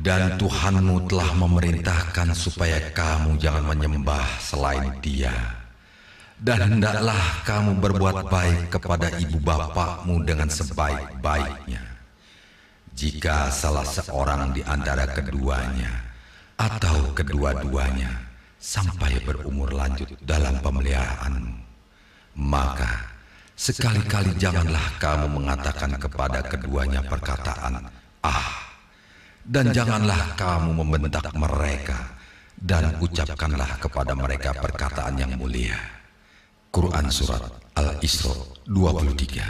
Dan Tuhanmu telah memerintahkan supaya kamu jangan menyembah selain Dia. Dan hendaklah kamu berbuat baik kepada ibu bapakmu dengan sebaik-baiknya. Jika salah seorang di antara keduanya atau kedua-duanya sampai berumur lanjut dalam pemeliharaanmu, maka sekali-kali janganlah kamu mengatakan kepada keduanya perkataan "ah", dan janganlah kamu membentak mereka, dan ucapkanlah kepada mereka perkataan yang mulia. Quran Surat Al-Isra 23.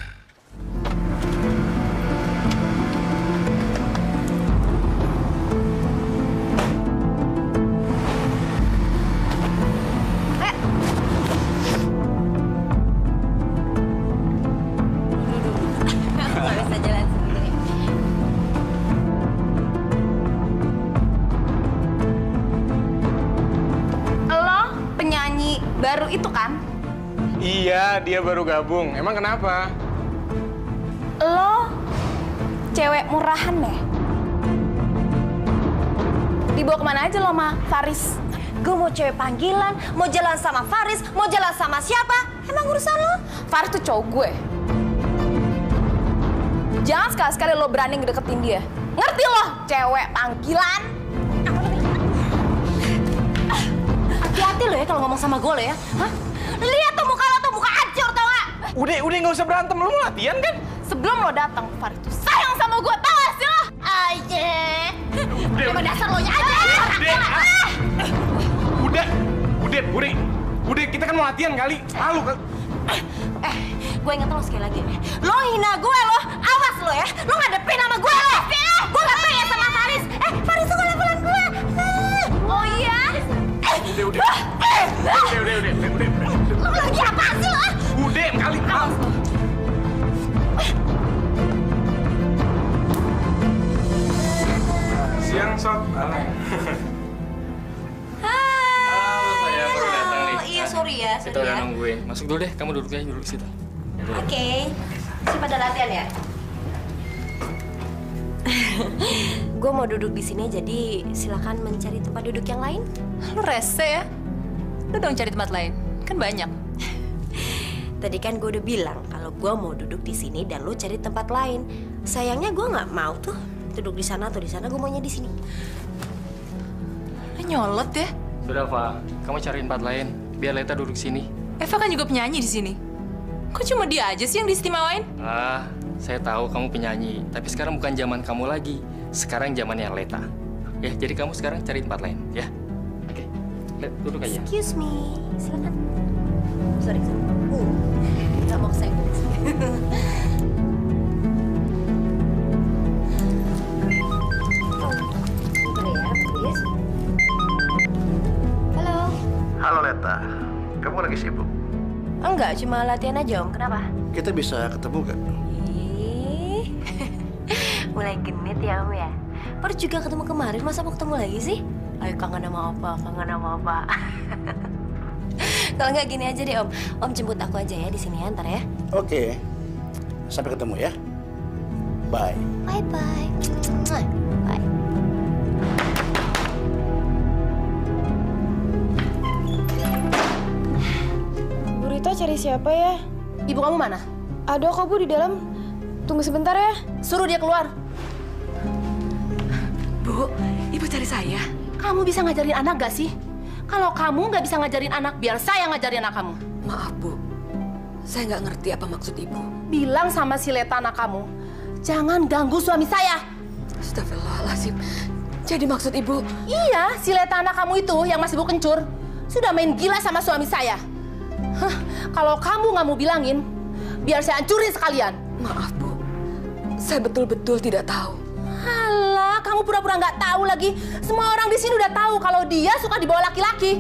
Baru itu kan? Iya, dia baru gabung. Emang kenapa? Lo cewek murahan deh. Dibawa kemana aja lo sama Faris? Gue mau cewek panggilan, mau jalan sama Faris, mau jalan sama siapa? Emang urusan lo? Faris tuh cowok gue. Jangan sekali-sekali lo berani ngedeketin dia. Ngerti lo, cewek panggilan? Hati-hati lo ya kalau ngomong sama gue lo ya. Hah? Lihat tuh muka lo tuh, muka hancur tau gak? Udah nggak usah berantem. Lo mau latihan kan? Sebelum lo datang, Faris tuh sayang sama gue, tau gak sih lo? Aja. Emang dasar lo nya aja. Udah, kita kan mau latihan kali. Malu kan? Gue inget lo sekali lagi ya. Lo hina gue lo, awas lo ya. Lo ngadepin sama gue lo. Gue gak pengen sama Faris. Faris tuh gak levelan gue. Oh iya? Udah. Lo lagi apa sih lo? Udah, kali. Siang, Sob. Halo, baru datang nih. Iya, sorry ya. Kita udah nungguin. Masuk dulu deh, kamu duduk aja dulu di situ. Oke. Masih pada latihan ya? Gue mau duduk di sini, jadi silakan mencari tempat duduk yang lain. Lo rese ya? Lo dong cari tempat lain, kan banyak. Tadi kan gue udah bilang kalau gue mau duduk di sini dan lo cari tempat lain. Sayangnya gue nggak mau tuh duduk di sana atau di sana. Gue maunya di sini. Nyolot ya? Sudah, Pak. Kamu cari tempat lain, biar Leta duduk sini. Eva kan juga penyanyi di sini. Kok cuma dia aja sih yang diistimewain? Saya tahu kamu penyanyi, tapi sekarang bukan zaman kamu lagi. Sekarang zamannya Leta. Ya, jadi kamu sekarang cari tempat lain, ya. Oke. Duduk aja. Excuse me, silakan. Sorry. Nggak mau kesenggol. Halo. Halo Leta, kamu lagi sibuk? Enggak, cuma latihan aja Om. Kenapa? Kita bisa ketemu gak? Ih, mulai genit ya Om ya. Baru juga ketemu kemarin, masa mau ketemu lagi sih? Ayo kangen sama apa? Kalau nggak gini aja deh Om. Om jemput aku aja ya di sini ya, ntar ya. Oke, sampai ketemu ya. Bye. Bye. Bye. Bu Rita cari siapa ya? Ibu kamu mana? Ada kok Bu di dalam. Tunggu sebentar ya. Suruh dia keluar. Bu, Ibu cari saya. Kamu bisa ngajarin anak gak sih? Kalau kamu nggak bisa ngajarin anak, biar saya ngajarin anak kamu. Maaf, Bu. Saya nggak ngerti apa maksud Ibu. Bilang sama si Leta anak kamu, jangan ganggu suami saya. Astagfirullahaladzim. Jadi maksud Ibu? Iya, si Leta anak kamu itu yang masih bu kencur, sudah main gila sama suami saya. Kalau kamu nggak mau bilangin, biar saya hancurin sekalian. Maaf, Bu. Saya betul-betul tidak tahu. Alah, kamu pura-pura nggak tahu lagi. Semua orang di sini udah tahu kalau dia suka dibawa laki-laki.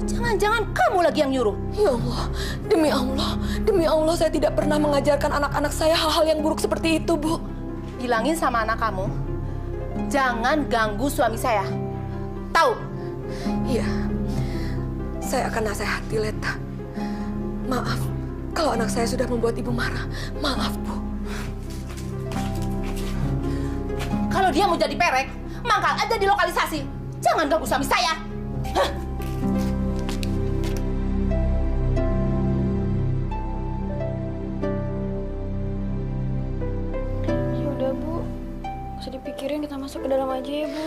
Jangan-jangan kamu lagi yang nyuruh. Ya Allah, demi Allah saya tidak pernah mengajarkan anak-anak saya hal-hal yang buruk seperti itu, Bu. Bilangin sama anak kamu, jangan ganggu suami saya. Tahu? Iya, saya akan nasihati Leta. Maaf, kalau anak saya sudah membuat Ibu marah. Maaf, Bu. Kalau dia mau jadi perek, mangkal aja di lokalisasi. Jangan ganggu suami saya. Hah? Ya udah Bu, nggak usah dipikirin, kita masuk ke dalam aja ya Bu.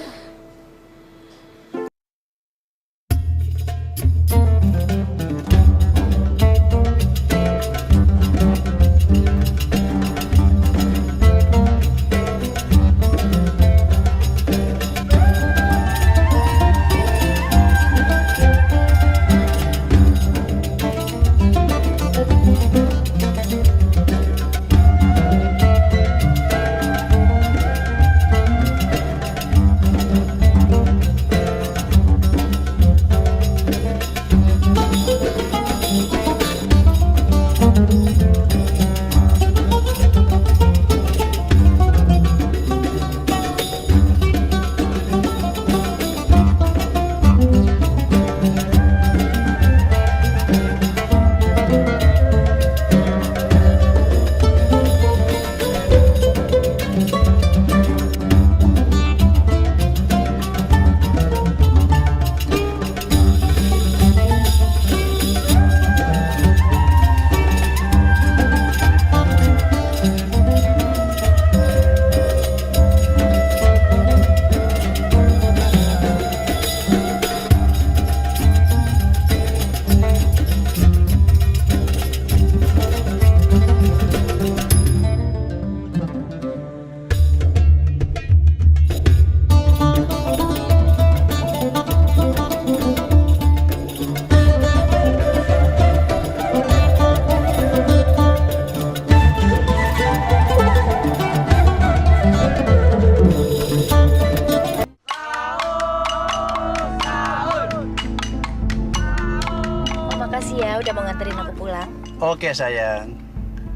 Makasih ya udah mau nganterin aku pulang. Oke sayang.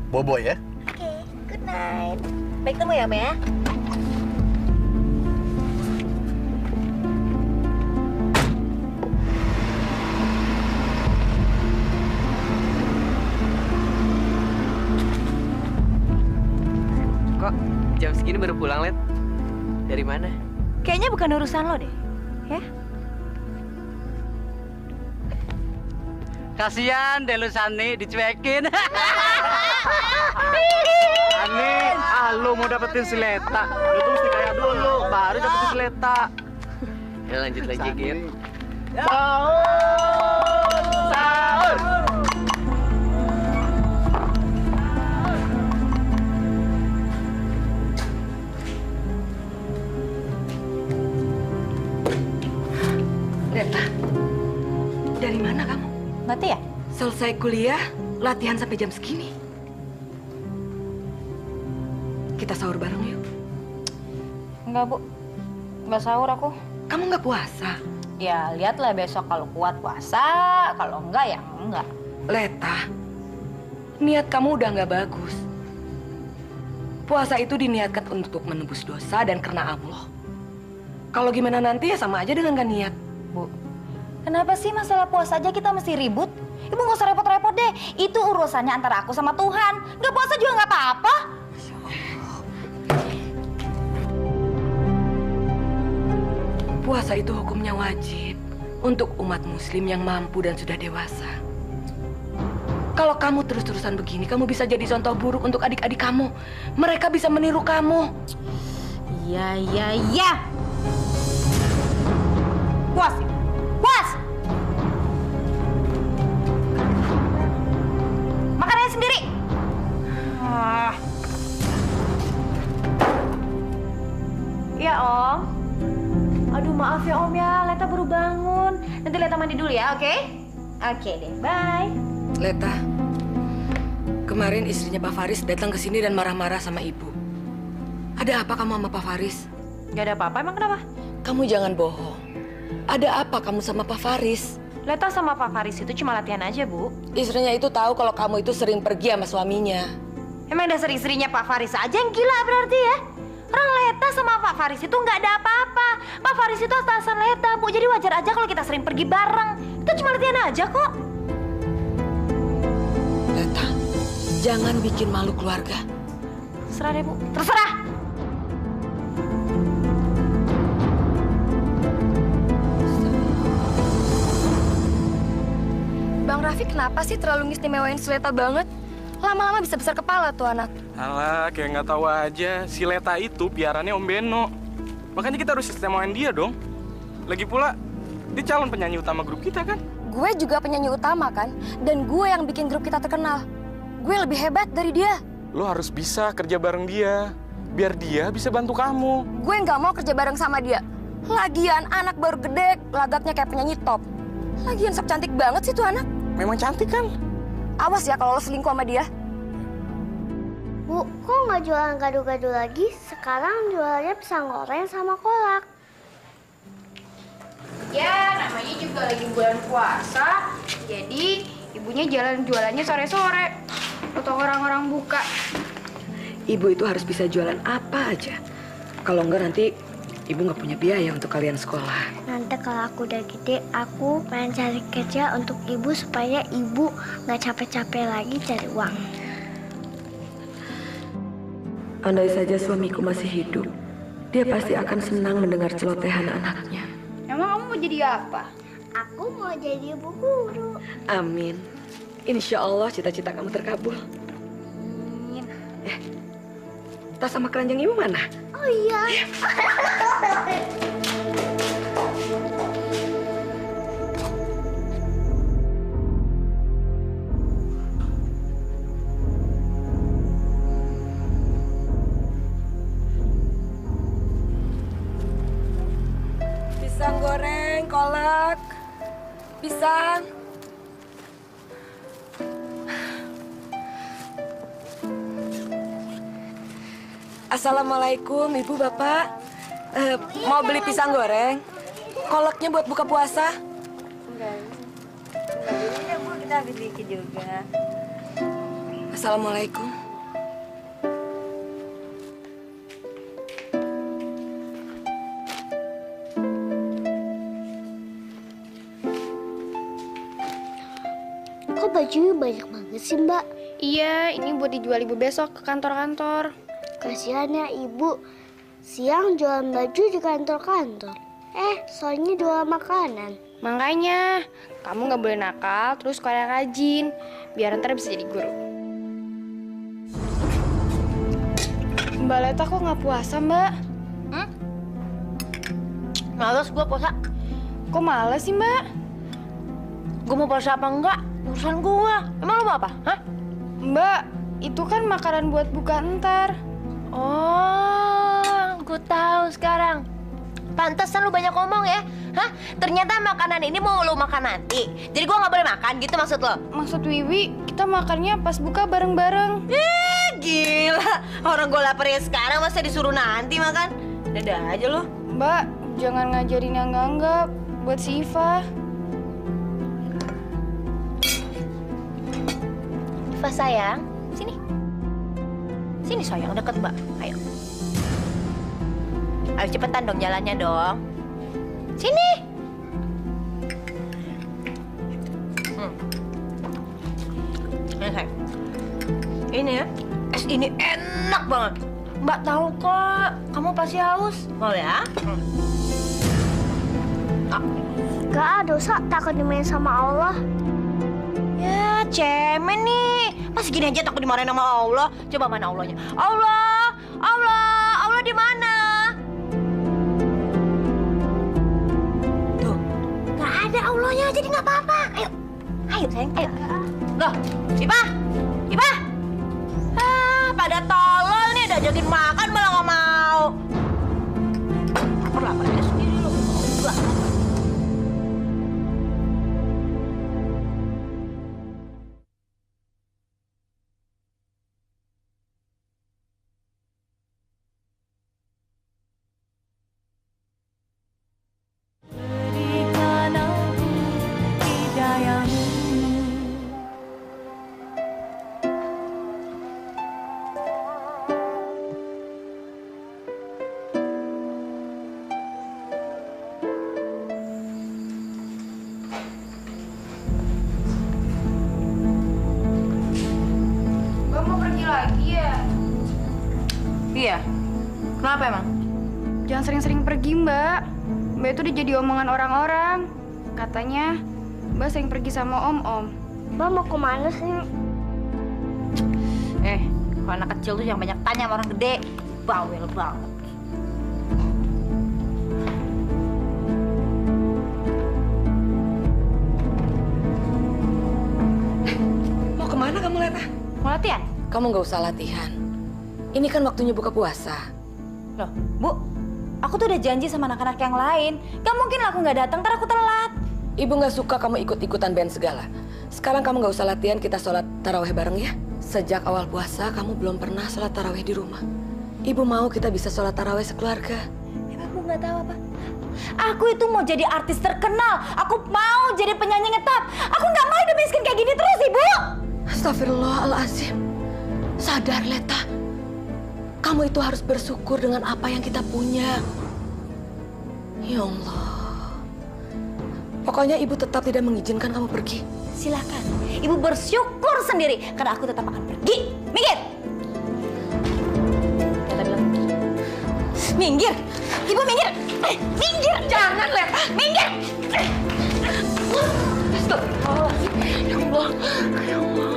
Bobo ya. Oke, good night. Baik ketemu ya, Om ya. Kok jam segini baru pulang, Let? Dari mana? Kayaknya bukan urusan lo deh, ya? Kasian deh lu Sani, dicuekin. Ani, lu mau dapetin si Leta. Lu tuh mesti kaya dulu, baru dapetin si Leta. Ya lanjut lagi, Gin. Sahur! Leta, dari mana kamu? Ngerti ya? Selesai kuliah, latihan sampai jam segini. Kita sahur bareng yuk. Enggak, Bu. Enggak sahur aku. Kamu nggak puasa? Ya, lihatlah besok kalau kuat puasa, kalau enggak ya enggak. Leta, niat kamu udah nggak bagus. Puasa itu diniatkan untuk menebus dosa dan karena Allah. Kalau gimana nanti ya sama aja dengan gak niat. Bu, kenapa sih masalah puasa aja kita mesti ribut? Ibu nggak usah repot-repot deh. Itu urusannya antara aku sama Tuhan. Nggak puasa juga nggak apa-apa. Puasa itu hukumnya wajib untuk umat muslim yang mampu dan sudah dewasa. Kalau kamu terus-terusan begini, kamu bisa jadi contoh buruk untuk adik-adik kamu. Mereka bisa meniru kamu. Iya. Puas. Makan aja sendiri. Ya, Om. Aduh, maaf ya, Om ya. Leta baru bangun. Nanti Leta mandi dulu ya, oke? Oke deh, bye. Leta, kemarin istrinya Pak Faris datang ke sini dan marah-marah sama ibu. Ada apa kamu sama Pak Faris? Gak ada apa-apa, emang kenapa? Kamu jangan bohong. Ada apa kamu sama Pak Faris? Leta sama Pak Faris itu cuma latihan aja, Bu. Istrinya itu tahu kalau kamu itu sering pergi sama suaminya. Emang dasar istrinya Pak Faris aja yang gila berarti ya? Orang Leta sama Pak Faris itu nggak ada apa-apa. Pak Faris itu atasan Leta, Bu. Jadi wajar aja kalau kita sering pergi bareng. Itu cuma latihan aja kok. Leta, jangan bikin malu keluarga. Terserah deh, Bu. Terserah! kenapa sih terlalu ngistimewain si Leta banget? Lama-lama bisa besar kepala tuh anak. Alah, kayak nggak tahu aja. Si Leta itu piarannya Om Beno. Makanya kita harus istimewain dia dong. Lagi pula, dia calon penyanyi utama grup kita kan? Gue juga penyanyi utama kan, dan gue yang bikin grup kita terkenal. Gue lebih hebat dari dia. Lo harus bisa kerja bareng dia, biar dia bisa bantu kamu. Gue nggak mau kerja bareng sama dia. Lagian anak baru gede, lagaknya kayak penyanyi top. Lagian sok cantik banget sih tuh anak. Memang cantik kan? Awas ya kalau lo selingkuh sama dia. Bu, kok nggak jualan gado-gado lagi? Sekarang jualannya pisang goreng sama kolak. Ya, namanya juga lagi bulan puasa. Jadi, ibunya jualannya sore-sore. Untuk orang-orang buka. Ibu itu harus bisa jualan apa aja. Kalau enggak nanti ibu nggak punya biaya untuk kalian sekolah. Nanti kalau aku udah gede, aku pengen cari kerja untuk ibu supaya ibu nggak capek-capek lagi cari uang. Andai saja suamiku masih hidup, dia pasti akan senang mendengar celotehan anaknya. Emang kamu mau jadi apa? Aku mau jadi ibu guru. Amin. Insya Allah cita-cita kamu terkabul. Tas sama keranjang ibu mana? Oh iya. Pisang goreng, kolak, pisang. Assalamualaikum, Ibu, Bapak. Mau beli pisang goreng? Kolaknya buat buka puasa? Enggak Bu, kita habis dikit juga. Assalamualaikum. Kok bajunya banyak banget sih, Mbak? Iya, ini buat dijual Ibu besok ke kantor-kantor. Kasihan ya ibu, siang jualan baju di kantor-kantor. Soalnya jual makanan. Makanya, kamu nggak boleh nakal, terus sekolah rajin. Biar ntar bisa jadi guru. Mbak Leta kok nggak puasa, Mbak? Males gua puasa. Kok males sih, Mbak? Gua mau puasa apa enggak? Urusan gua. Emang lu mau apa? Hah? Mbak, itu kan makanan buat buka ntar. Oh, gue tahu sekarang. Pantesan lu banyak ngomong ya. Hah? Ternyata makanan ini mau lu makan nanti. Jadi gue nggak boleh makan gitu maksud lo? Maksud Wiwi, kita makannya pas buka bareng-bareng. Gila. Orang gue lapar ya sekarang masa disuruh nanti makan? Dadah aja lo. Mbak, jangan ngajarin yang enggak buat si Iva. Iva sayang, sini. Sini sayang, deket Mbak. Ayo. Ayo cepetan dong jalannya dong. Sini. Ini sayang. Ini ya, es ini enak banget. Mbak tahu kok, kamu pasti haus. Mau ya? Gak dosa, takut dimain sama Allah. Ya, cemen nih. Masih gini aja takut dimarahin sama Allah. Coba mana Allahnya? Allah, Allah, Allah di mana? Tuh, nggak ada Allahnya, jadi nggak apa-apa. Ayo, ayo sayang, ayo. Loh, Ipa, Ipa. Pada tolol nih, udah ajakin makan malah nggak mau. Lapar aja sendiri lo, mau juga. Iya. Kenapa emang? Jangan sering-sering pergi, Mbak. Mbak itu udah jadi omongan orang-orang. Katanya, Mbak sering pergi sama om-om. Mbak mau kemana sih? Kalau anak kecil tuh yang banyak tanya sama orang gede. Bawel banget. Mau kemana kamu, Leta? Mau latihan? Kamu nggak usah latihan. Ini kan waktunya buka puasa. Loh, Bu, aku tuh udah janji sama anak-anak yang lain. Gak mungkin lah aku nggak datang, ntar aku telat. Ibu nggak suka kamu ikut-ikutan band segala. Sekarang kamu nggak usah latihan, kita sholat tarawih bareng ya. Sejak awal puasa, kamu belum pernah sholat tarawih di rumah. Ibu mau kita bisa sholat tarawih sekeluarga. Emang Bu nggak tahu apa? Aku itu mau jadi artis terkenal. Aku mau jadi penyanyi ngetop. Aku nggak mau hidup miskin kayak gini terus, Ibu. Astagfirullahaladzim. Sadar, Leta. Kamu itu harus bersyukur dengan apa yang kita punya. Ya Allah. Pokoknya ibu tetap tidak mengizinkan kamu pergi. Silakan. Ibu bersyukur sendiri karena aku tetap akan pergi. Minggir. Kata bilang. Minggir. Ibu minggir. Minggir. Jangan, Leta. Minggir. Astagfirullahaladzim. Ya Allah. Ya Allah.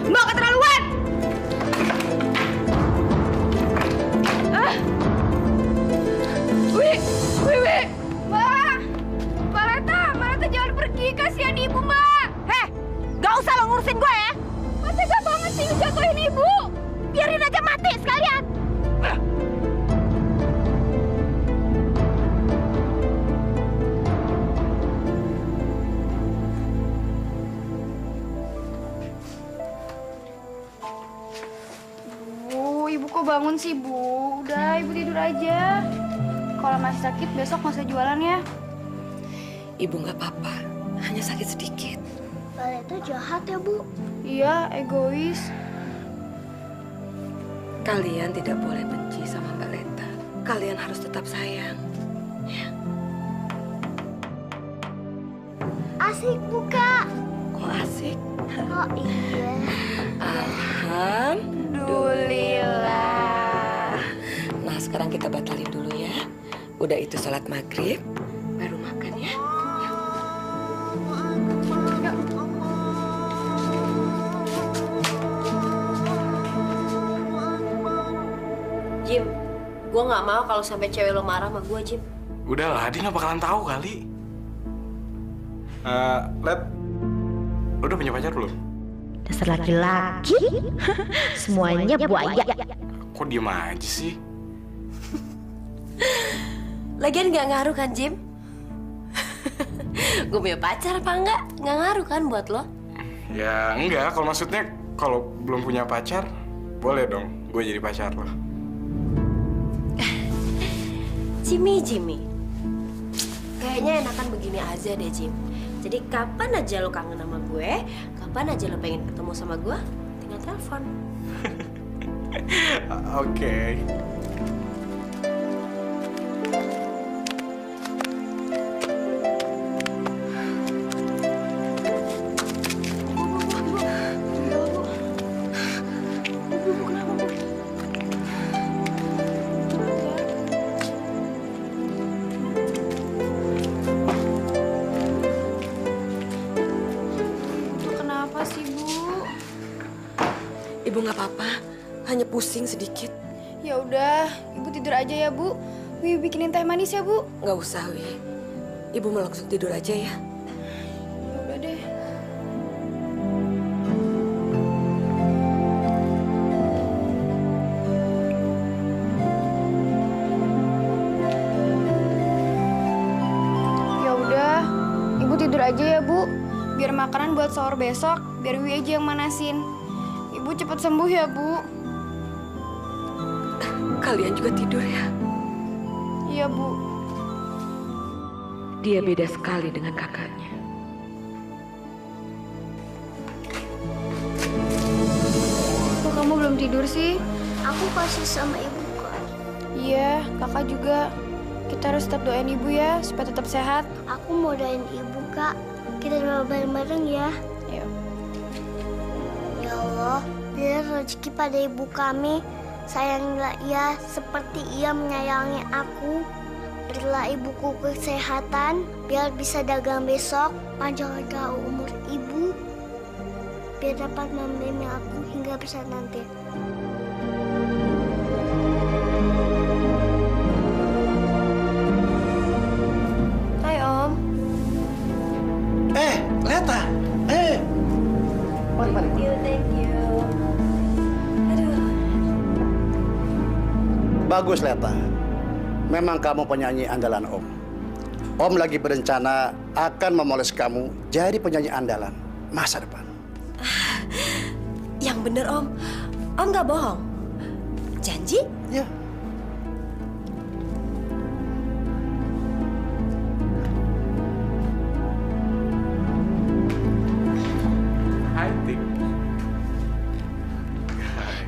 Mbak keterlaluan. Mbak Leta jangan pergi, kasihan ibu, Mbak. Heh, gak usah lo ngurusin gue ya. Mas tega banget sih ngejatuhin ibu. Biarin aja mati sekalian. Ibu kok bangun sih, Bu? Udah, ibu tidur aja. Kalau masih sakit, besok nggak usah jualan ya. Ibu nggak apa-apa, hanya sakit sedikit. Mbak Leta jahat ya, Bu? Iya, egois. Kalian tidak boleh benci sama Mbak Leta. Kalian harus tetap sayang. Ya. Asik, Bu, Kak. Kok asik? Oh iya. Alhamdulillah. Nah, sekarang kita batalin dulu ya. Udah itu sholat maghrib, baru makan ya. Jim, gue nggak mau kalau sampai cewek lo marah sama gue, Jim. Udahlah, dia nggak bakalan tahu kali. Let, lo udah punya pacar belum? Dasar laki-laki. Semuanya buaya. Kok diem aja sih? Lagian nggak ngaruh kan, Jim? Gue punya pacar apa enggak? Nggak ngaruh kan buat lo? Ya enggak, kalau maksudnya kalau belum punya pacar, boleh dong gue jadi pacar lo. Jimmy. Kayaknya enakan begini aja deh, Jim. Jadi kapan aja lo kangen sama gue, kapan aja lo pengen ketemu sama gue, tinggal telepon. Oke. Ibu nggak apa-apa, hanya pusing sedikit. Ya udah, ibu tidur aja ya, Bu. Wi bikinin teh manis ya, Bu. Nggak usah, Wi. Ibu mau langsung tidur aja ya. Ya udah deh. Ya udah, ibu tidur aja ya, Bu. Biar makanan buat sahur besok, biar Wi aja yang manasin. Ibu cepat sembuh ya, Bu. Kalian juga tidur ya? Iya, Bu. Dia beda sekali dengan kakaknya. Kok kamu belum tidur sih? Aku kasih sama ibu kok. Iya, kakak juga. Kita harus tetap doain ibu ya, supaya tetap sehat. Aku mau doain ibu, Kak. Kita doa bareng-bareng ya. Ayo. Ya Allah, biar rezeki pada ibu kami. Sayangilah ia seperti ia menyayangi aku. Berilah ibuku kesehatan, biar bisa dagang besok. Panjangkan umur ibu, biar dapat membimbing aku hingga besar nanti. Hai Om. Leta. Mari. Thank you. Aduh. Bagus, Leta. Memang kamu penyanyi andalan Om. Om lagi berencana akan memoles kamu jadi penyanyi andalan masa depan. Yang bener Om. Om nggak bohong. Janji? Ya. Hai, Tik.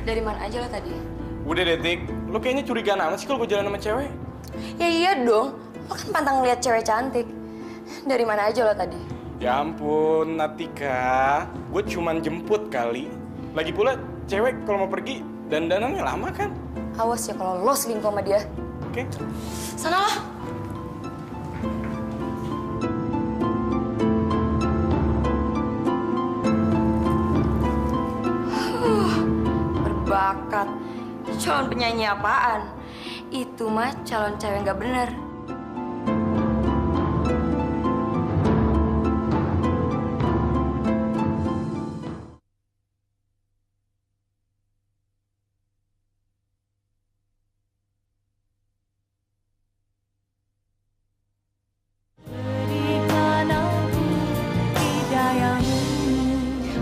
Dari mana aja lo tadi? Udah deh, Tik. Lo kayaknya curigaan amat sih kalau gue jalan sama cewek. Ya iya dong, lo kan pantang lihat cewek cantik. Dari mana aja lo tadi? Ya ampun, Natika. Gue cuman jemput kali. Lagi pula, cewek kalau mau pergi, dandanannya lama kan? Awas ya kalau lo selingkuh sama dia. Oke. Sana lo. Berbakat. Calon penyanyi apaan? Itu mah calon cewek nggak bener.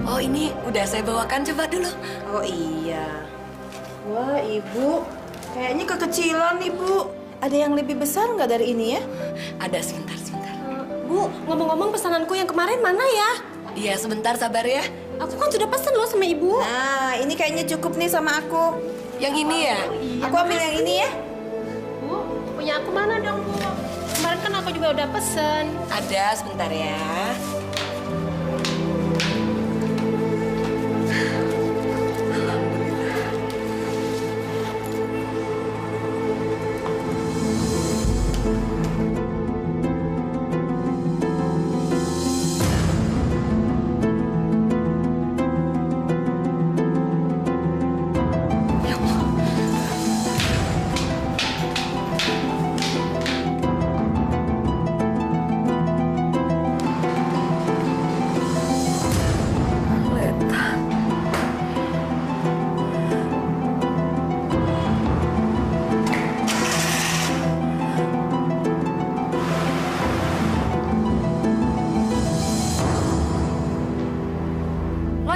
Oh ini udah saya bawakan, coba dulu. Oh iya. Wah ibu, kayaknya kekecilan ibu. Ada yang lebih besar nggak dari ini ya? Ada, sebentar. Bu, ngomong-ngomong pesananku yang kemarin mana ya? Iya, sebentar sabar ya. Aku kan sudah pesan loh sama ibu. Nah, ini kayaknya cukup nih sama aku. Yang ini ya? Aku ambil yang ini ya. Bu, punya aku mana dong, Bu? Kemarin kan aku juga udah pesen. Ada, sebentar ya.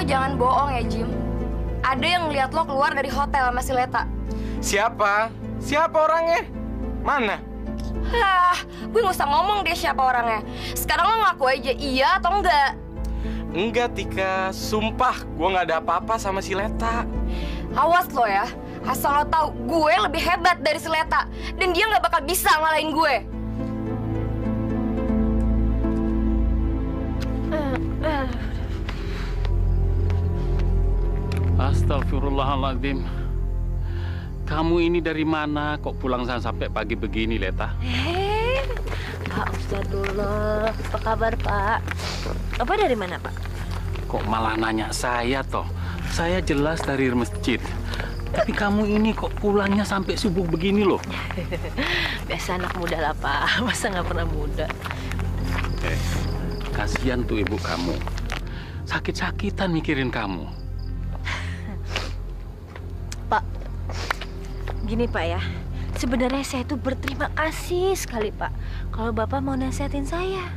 Jangan bohong ya, Jim. Ada yang ngeliat lo keluar dari hotel sama si Leta. Siapa? Siapa orangnya? Mana? Hah, gue nggak usah ngomong deh siapa orangnya. Sekarang lo ngaku aja iya atau enggak? Enggak, Tika. Sumpah, gue nggak ada apa-apa sama si Leta. Awas lo ya. Asal lo tahu, gue lebih hebat dari si Leta. Dan dia nggak bakal bisa ngalahin gue. Astagfirullahaladzim. Kamu ini dari mana? Kok pulang sampai pagi begini, Leta? Pak Ustadullah, apa kabar Pak? Apa dari mana Pak? Kok malah nanya saya toh? Saya jelas dari masjid. Tapi kamu ini kok pulangnya sampai subuh begini loh? Biasa anak muda lah Pak, masa nggak pernah muda. Kasihan tuh ibu kamu. Sakit-sakitan mikirin kamu. Pak, gini Pak ya, sebenarnya saya tuh berterima kasih sekali Pak kalau Bapak mau nasihatin saya.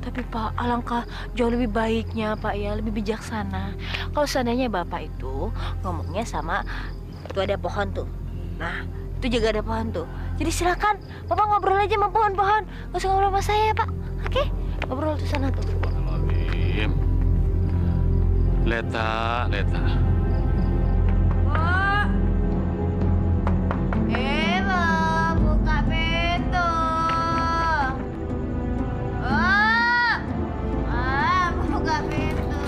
Tapi Pak, alangkah jauh lebih baiknya Pak ya, lebih bijaksana kalau seandainya Bapak itu ngomongnya sama, itu ada pohon tuh. Nah, itu juga ada pohon tuh. Jadi silakan Bapak ngobrol aja sama pohon-pohon, nggak usah ngobrol sama saya Pak. Oke? Ngobrol di sana tuh. Leta. Buka pintu. Buka pintu.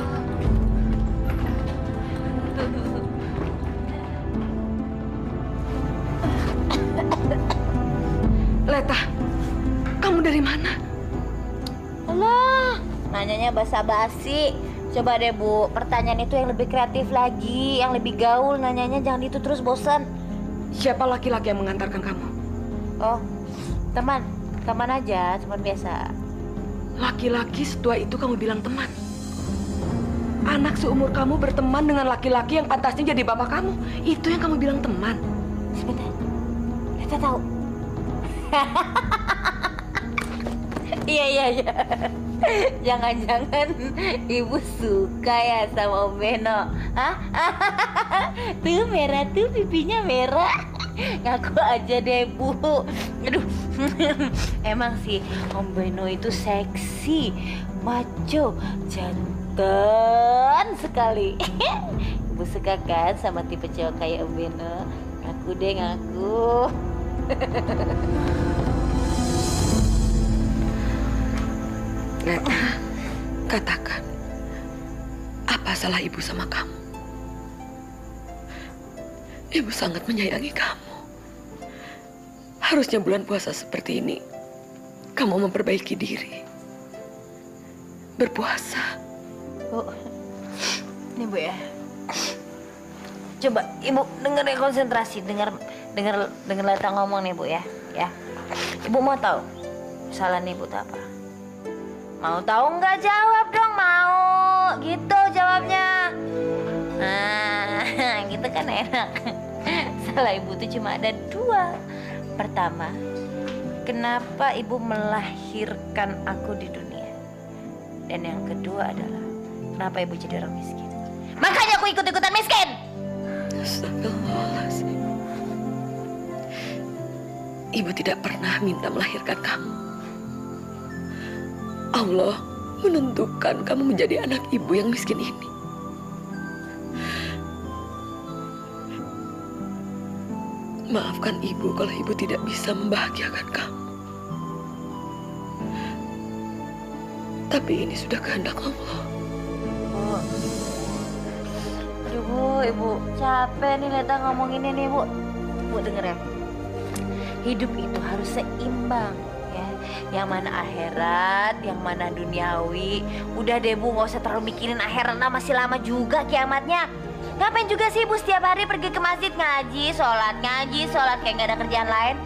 Leta, dari mana? Allah, nanyanya basa-basi. Coba deh Bu, pertanyaan itu yang lebih kreatif lagi, yang lebih gaul. Nanyanya jangan itu terus, bosan. Siapa laki-laki yang mengantarkan kamu? Oh, teman aja, teman biasa. Laki-laki setua itu kamu bilang teman? Anak seumur kamu berteman dengan laki-laki yang pantasnya jadi bapak kamu. Itu yang kamu bilang teman? Sebentar, kita tahu. Iya. Jangan-jangan ibu suka ya sama Om Beno? Hah? Tuh merah tuh, pipinya merah. Ngaku aja deh, Bu. Aduh, emang sih Om Beno itu seksi, maco, jantan sekali. Ibu suka kan sama tipe cowok kayak Om Beno? Ngaku deh, ngaku. Leta, katakan, apa salah ibu sama kamu? Ibu sangat menyayangi kamu. Harusnya bulan puasa seperti ini, kamu memperbaiki diri. Berpuasa. Bu, ini Bu ya. Coba Ibu denger ya, konsentrasi, dengar Leta ngomong nih Bu ya. Ibu mau tahu kesalahan Ibu itu apa? Mau tahu nggak? Jawab dong, mau. Gitu jawabnya. Nah, gitu kan enak. Salah Ibu tuh cuma ada 2. Pertama, kenapa Ibu melahirkan aku di dunia? Dan yang kedua adalah, kenapa Ibu jadi orang miskin? Makanya aku ikut-ikutan miskin. Astagfirullahaladzim. Ibu tidak pernah minta melahirkan kamu. Allah menentukan kamu menjadi anak ibu yang miskin ini. Maafkan ibu kalau ibu tidak bisa membahagiakan kamu. Tapi ini sudah kehendak Allah. Aduh, Ibu capek nih Leta ngomongin ini, Bu. Bu denger ya. Hidup itu harus seimbang. Yang mana akhirat, yang mana duniawi. Udah deh Bu, nggak usah terlalu mikirin akhirat, masih lama juga kiamatnya. Ngapain juga sih Ibu setiap hari pergi ke masjid ngaji, sholat kayak nggak ada kerjaan lain?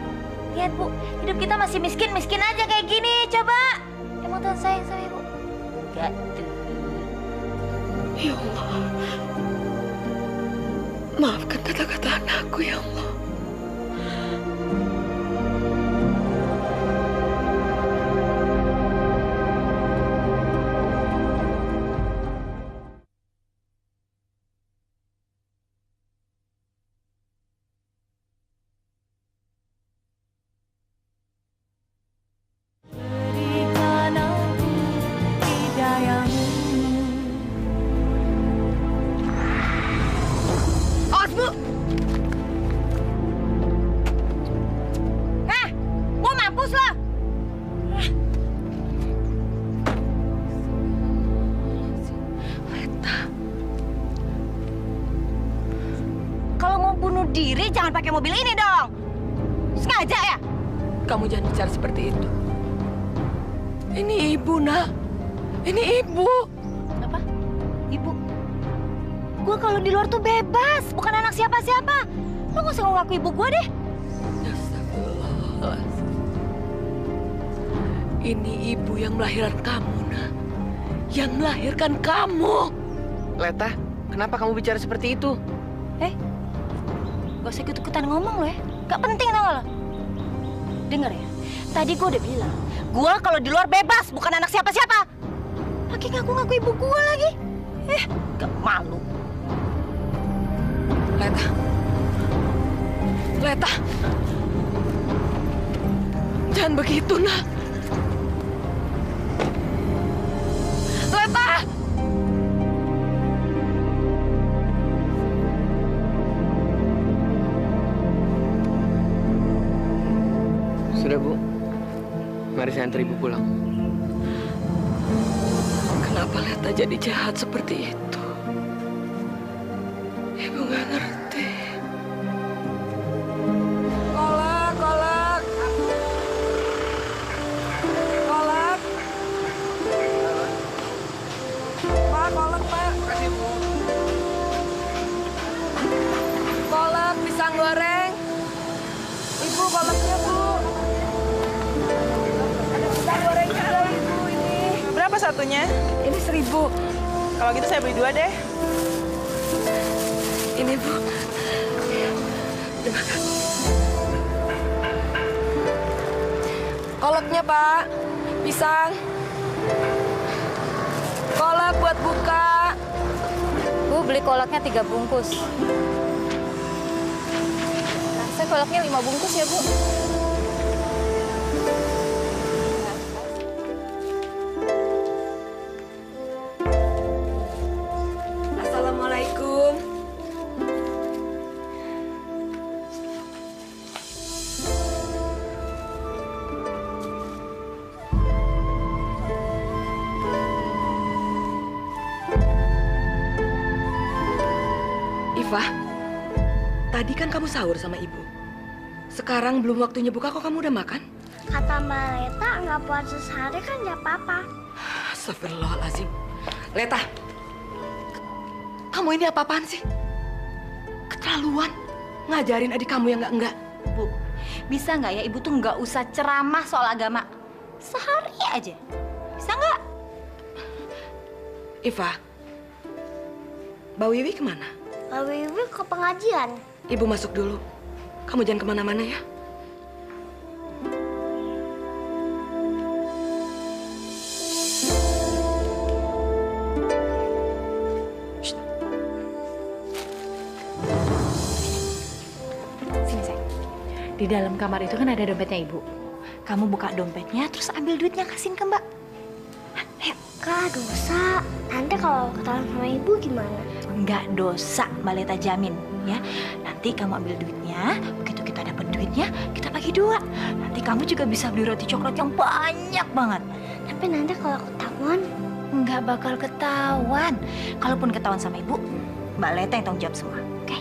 Lihat Bu, hidup kita masih miskin aja kayak gini. Coba, emang Tuhan sayang sama Ibu? Enggak tuh. Ya Allah, maafkan kata-kata anakku ya Allah. Diri jangan pakai mobil ini dong. Sengaja ya? Kamu jangan bicara seperti itu. Ini ibu, Nak. Ini ibu. Apa? Ibu? Gua kalau di luar tuh bebas, bukan anak siapa-siapa. Lo nggak usah ngaku ibu gua deh. Astagfirullahaladzim. Ini ibu yang melahirkan kamu, Nak. Yang melahirkan kamu. Leta, kenapa kamu bicara seperti itu? Gak usah ikut-ikutan ngomong lo ya. Gak penting tau gak lo? Dengar ya, tadi gue udah bilang, gue kalau di luar bebas, bukan anak siapa-siapa. Pakai ngaku-ngaku ibu gue lagi. Gak malu. Leta. Jangan begitu, Nak. Leta! Sudah, Bu. Mari saya antar Ibu pulang. Kenapa Leta jadi jahat seperti itu? Ibu nggak ngerti. Kolak. satunya? Ini 1000. Kalau gitu saya beli 2 deh. Ini Bu. Terima kasih. Kolaknya Pak, pisang. Kolak buat buka. Bu, beli kolaknya 3 bungkus. Nah, saya kolaknya 5 bungkus ya, Bu. Assalamualaikum. Iva, tadi kan kamu sahur sama ibu. Sekarang belum waktunya buka, kok kamu udah makan? Kata Mbak Leta nggak puasa sehari kan nggak apa-apa. Astagfirullahaladzim. Leta, kamu ini apa-apaan sih? Keterlaluan. Ngajarin adik kamu yang enggak. Bu, bisa nggak ya Ibu tuh nggak usah ceramah soal agama? Sehari aja. Bisa nggak? Iva, Mbak Wiwi kemana? Mbak Wiwi ke pengajian. Ibu masuk dulu. Kamu jangan kemana-mana ya. Sini, sayang. Di dalam kamar itu kan ada dompetnya Ibu. Kamu buka dompetnya, terus ambil duitnya, kasihin ke Mbak. Ayo. Kak, dosa. Nanti kalau ketahuan sama ibu gimana? Nggak dosa, Mbak Leta jamin ya. Nanti kamu ambil duitnya, begitu kita dapat duitnya, kita bagi 2. Nanti kamu juga bisa beli roti coklat yang banyak banget. Tapi nanti kalau ketahuan? Nggak bakal ketahuan. Kalaupun ketahuan sama ibu, Mbak Leta yang tanggung jawab semua. Oke?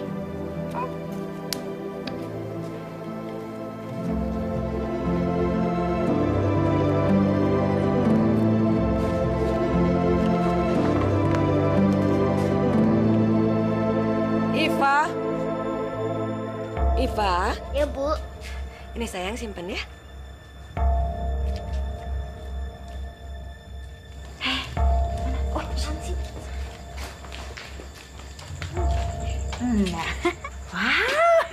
Iva. Ya, Bu. Ini sayang simpen ya. Oh, sih. Nah, wow.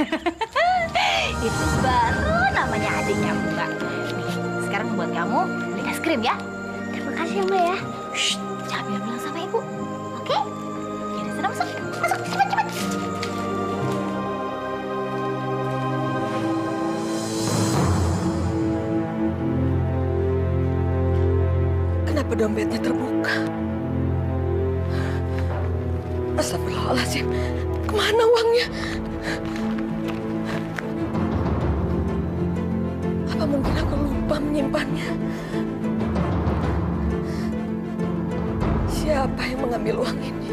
Itu baru namanya adiknya Mbak. Nih, sekarang buat kamu beli es krim ya. Terima kasih Mbak ya. Shh, jangan bilang sama ibu, oke? Ya, sudah masuk, cepat. Kenapa dompetnya terbuka? Astagfirullahaladzim. Kemana uangnya? Apa mungkin aku lupa menyimpannya? Siapa yang mengambil uang ini?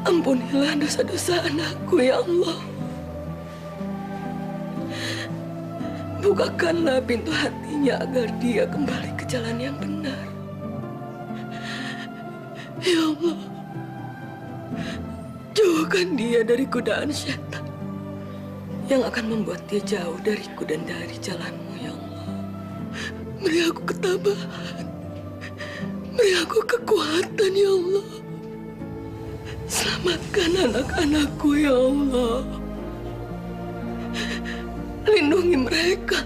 Ampunilah dosa-dosa anakku, ya Allah. Bukakanlah pintu hatinya agar dia kembali ke jalan yang benar. Ya Allah, jauhkan dia dari godaan syaitan yang akan membuat dia jauh dariku dan dari jalanmu, ya Allah. Beri aku ketabahan, beri aku kekuatan, ya Allah. Selamatkan anak-anakku, ya Allah. Lindungi mereka.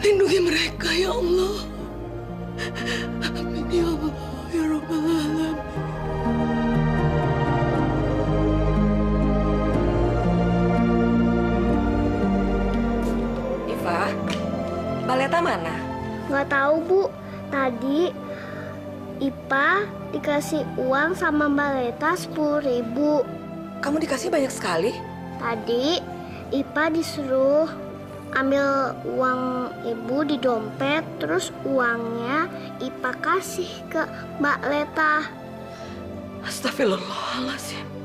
Lindungi mereka, ya Allah. Amin, ya Allah, ya Rabbal Alamin. Iva, Mbak Leta mana? Nggak tahu, Bu. Tadi Ipa dikasih uang sama Mbak Leta 10.000. Kamu dikasih banyak sekali? Tadi Ipa disuruh ambil uang ibu di dompet, terus uangnya Ipa kasih ke Mbak Leta. Astagfirullahaladzim.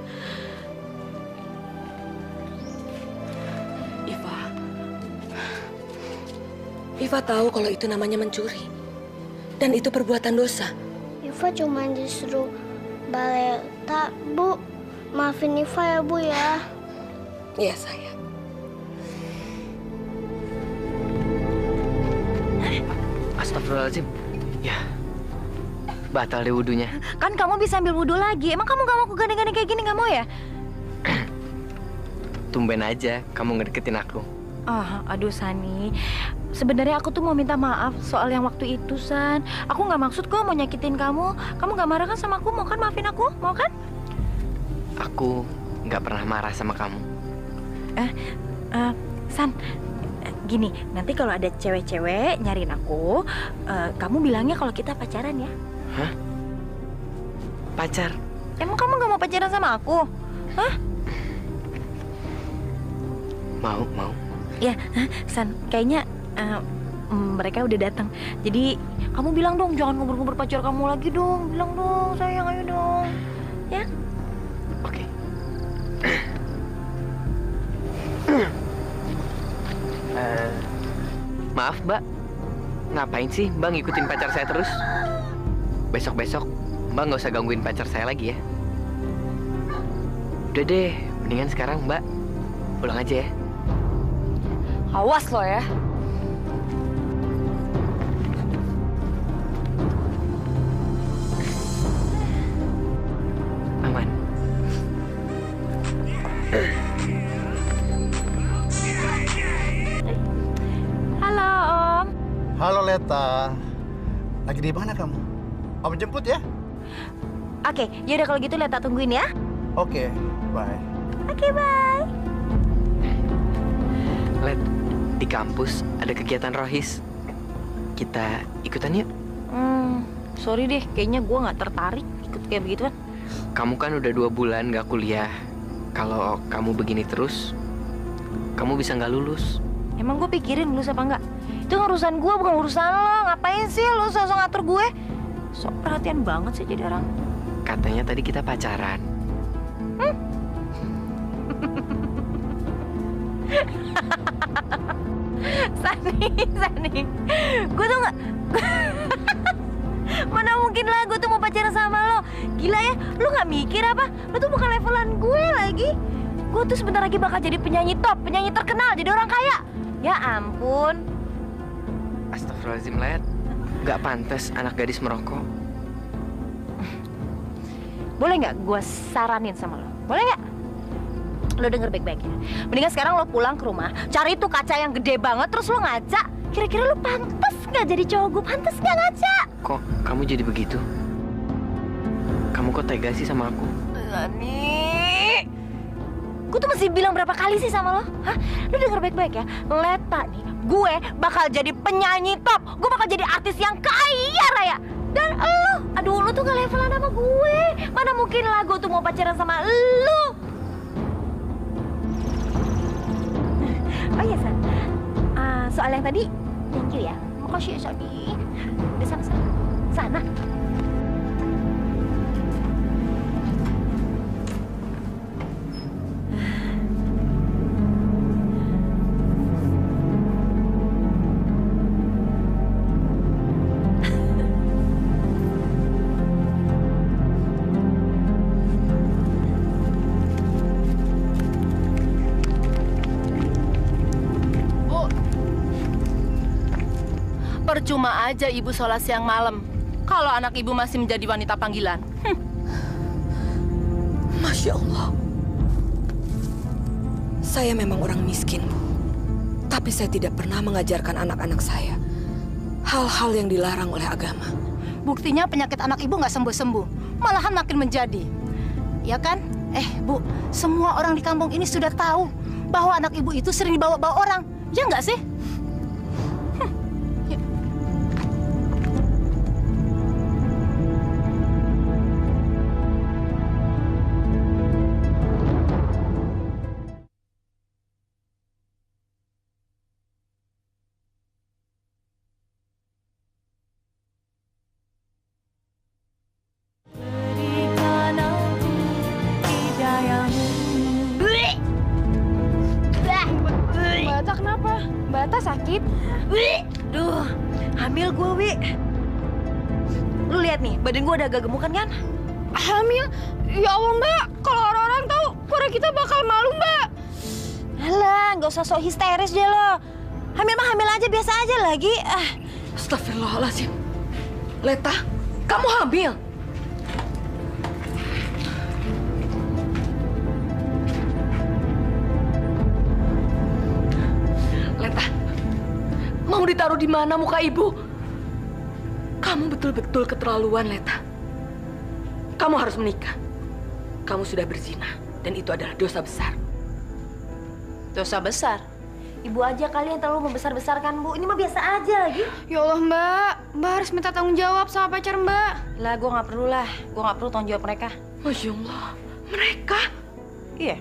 Iva tahu kalau itu namanya mencuri. Dan itu perbuatan dosa. Iva cuma disuruh Mbak Leta, Bu. Maafin Iva ya, Bu ya. Iya, sayang. Astagfirullahaladzim. Ya, batal deh wudhunya. Kan kamu bisa ambil wudhu lagi. Emang kamu gak mau gandeng-gandeng kayak gini, gak mau ya? Tumben aja kamu ngedeketin aku. Aduh Sani, sebenarnya aku tuh mau minta maaf soal yang waktu itu, San. Aku nggak maksud kok mau nyakitin kamu. Kamu nggak marah kan sama aku? Mau kan maafin aku? Mau kan? Aku nggak pernah marah sama kamu. San, gini, nanti kalau ada cewek-cewek nyariin aku, kamu bilangnya kalau kita pacaran ya. Hah? Pacar? Emang kamu nggak mau pacaran sama aku? Hah? Mau. Ya, San, kayaknya mereka udah datang. Jadi kamu bilang dong, jangan ngubur-ngubur pacar kamu lagi dong. Bilang dong, sayang, ayo dong. Ya? Oke. Maaf, Mbak. Ngapain sih Mbak ngikutin pacar saya terus? Besok-besok Mbak nggak usah gangguin pacar saya lagi ya. Udah deh, mendingan sekarang Mbak pulang aja ya. Awas lo ya. Aman. Halo, Om. Halo Leta. Lagi di mana kamu? Om jemput ya? Oke, yaudah kalau gitu Leta tungguin ya. Oke, bye. Oke, bye. Let, di kampus ada kegiatan rohis. Kita ikutan yuk. Sorry deh, kayaknya gue nggak tertarik ikut kayak begituan. Kamu kan udah 2 bulan gak kuliah. Kalau kamu begini terus, kamu bisa nggak lulus. Emang gue pikirin lulus apa enggak? Itu urusan gue, bukan urusan lo. Ngapain sih lo sosok ngatur gue? Sok perhatian banget sih jadi orang. Katanya tadi kita pacaran. Sani, Gue tuh nggak. Mana mungkin lah gue tuh mau pacaran sama lo. Gila ya, lo nggak mikir apa? Lo tuh bukan levelan gue lagi. Gue tuh sebentar lagi bakal jadi penyanyi top, penyanyi terkenal, jadi orang kaya. Ya ampun. Astagfirullahaladzim, Let. Gak pantas anak gadis merokok. Boleh nggak gue saranin sama lo? Boleh nggak? Lo denger baik-baik ya. Mendingan sekarang lo pulang ke rumah, cari tuh kaca yang gede banget, terus lo ngaca. Kira-kira lo pantas nggak jadi cowok gue? Pantas nggak ngaca? Kok kamu jadi begitu? Kamu kok tega sih sama aku? Lani, gue tuh mesti bilang berapa kali sih sama lo? Hah? Lo denger baik-baik ya. Leta nih, gue bakal jadi penyanyi top. Gue bakal jadi artis yang kaya raya. Dan lo, aduh lo tuh gak levelan sama gue. Mana mungkin lah gue tuh mau pacaran sama lo. Oh iya, San. Soal yang tadi, thank you ya. Makasih ya, Sani. Udah sana. Sana. Percuma aja ibu sholat siang malam kalau anak ibu masih menjadi wanita panggilan. Masya Allah. Saya memang orang miskin, Bu. Tapi saya tidak pernah mengajarkan anak-anak saya hal-hal yang dilarang oleh agama. Buktinya penyakit anak ibu nggak sembuh-sembuh, malahan makin menjadi. Ya kan? Bu, semua orang di kampung ini sudah tahu bahwa anak ibu itu sering dibawa-bawa orang. Ya nggak sih? Mbak Ata sakit? Wi, duh, hamil gue, Wi. Lu lihat nih, badan gue udah agak gemukan kan? Hamil? Ya Allah Mbak, kalau orang-orang tahu, keluarga kita bakal malu Mbak. Alah, nggak usah sok histeris deh lo. Hamil mah hamil aja, biasa aja lagi. Astagfirullahaladzim. Leta, kamu hamil? Leta, mau ditaruh di mana muka ibu? Kamu betul-betul keterlaluan, Leta. Kamu harus menikah. Kamu sudah berzina, dan itu adalah dosa besar. Dosa besar? Ibu aja kali yang terlalu membesar-besarkan, Bu. Ini mah biasa aja lagi. Ya Allah Mbak, Mbak harus minta tanggung jawab sama pacar Mbak. Lah, gue nggak perlu lah. Gue nggak perlu tanggung jawab mereka. Masya Allah, mereka? Iya.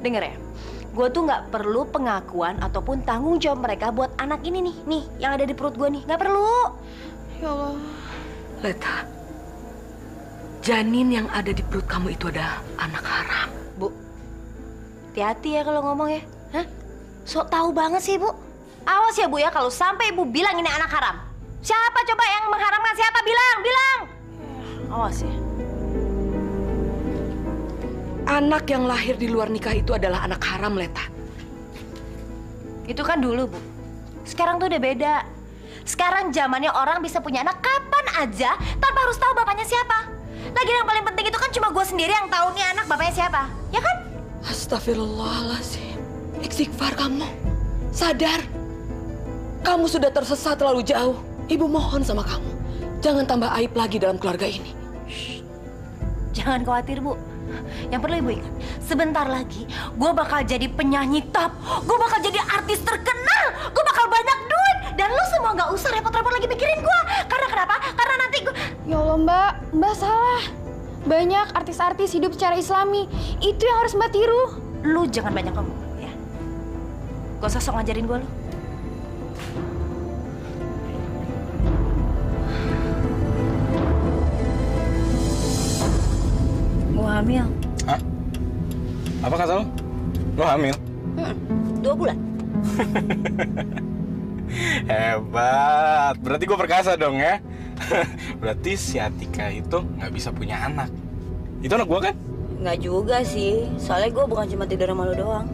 Dengar ya, gue tuh nggak perlu pengakuan ataupun tanggung jawab mereka buat anak ini nih, yang ada di perut gue nih. Nggak perlu. Ya Allah. Leta, janin yang ada di perut kamu itu adalah anak haram. Bu, hati-hati ya kalau ngomong ya. Hah? Sok tahu banget sih, Bu. Awas ya, Bu ya, kalau sampai Ibu bilang ini anak haram. Siapa coba yang mengharamkan? Siapa? Bilang! Awas ya. Anak yang lahir di luar nikah itu adalah anak haram, Leta. Itu kan dulu, Bu. Sekarang tuh udah beda. Sekarang zamannya orang bisa punya anak kapan aja tanpa harus tahu bapaknya siapa. Lagi yang paling penting itu kan cuma gue sendiri yang tahu nih anak bapaknya siapa. Ya kan? Astagfirullahaladzim. Istighfar kamu. Sadar. Kamu sudah tersesat terlalu jauh. Ibu mohon sama kamu. Jangan tambah aib lagi dalam keluarga ini. Jangan khawatir, Bu. Yang perlu Ibu ingat, sebentar lagi gue bakal jadi penyanyi top. Gue bakal jadi artis terkenal. Gue bakal banyak duit. Dan lu semua nggak usah repot-repot lagi mikirin gue. Karena kenapa? Karena nanti gue... Ya Allah Mbak, Mbak salah. Banyak artis-artis hidup secara islami. Itu yang harus Mbak tiru. Lu jangan banyak ngomong, ya. Gak usah sok ngajarin gue, lu. Gue hamil. Hah? Apa kata lo? Lo hamil? 2 bulan. Hebat. Berarti gue perkasa dong ya. Berarti si Atika itu nggak bisa punya anak. Itu anak gue kan? Nggak juga sih. Soalnya gue bukan cuma tidur sama lu doang.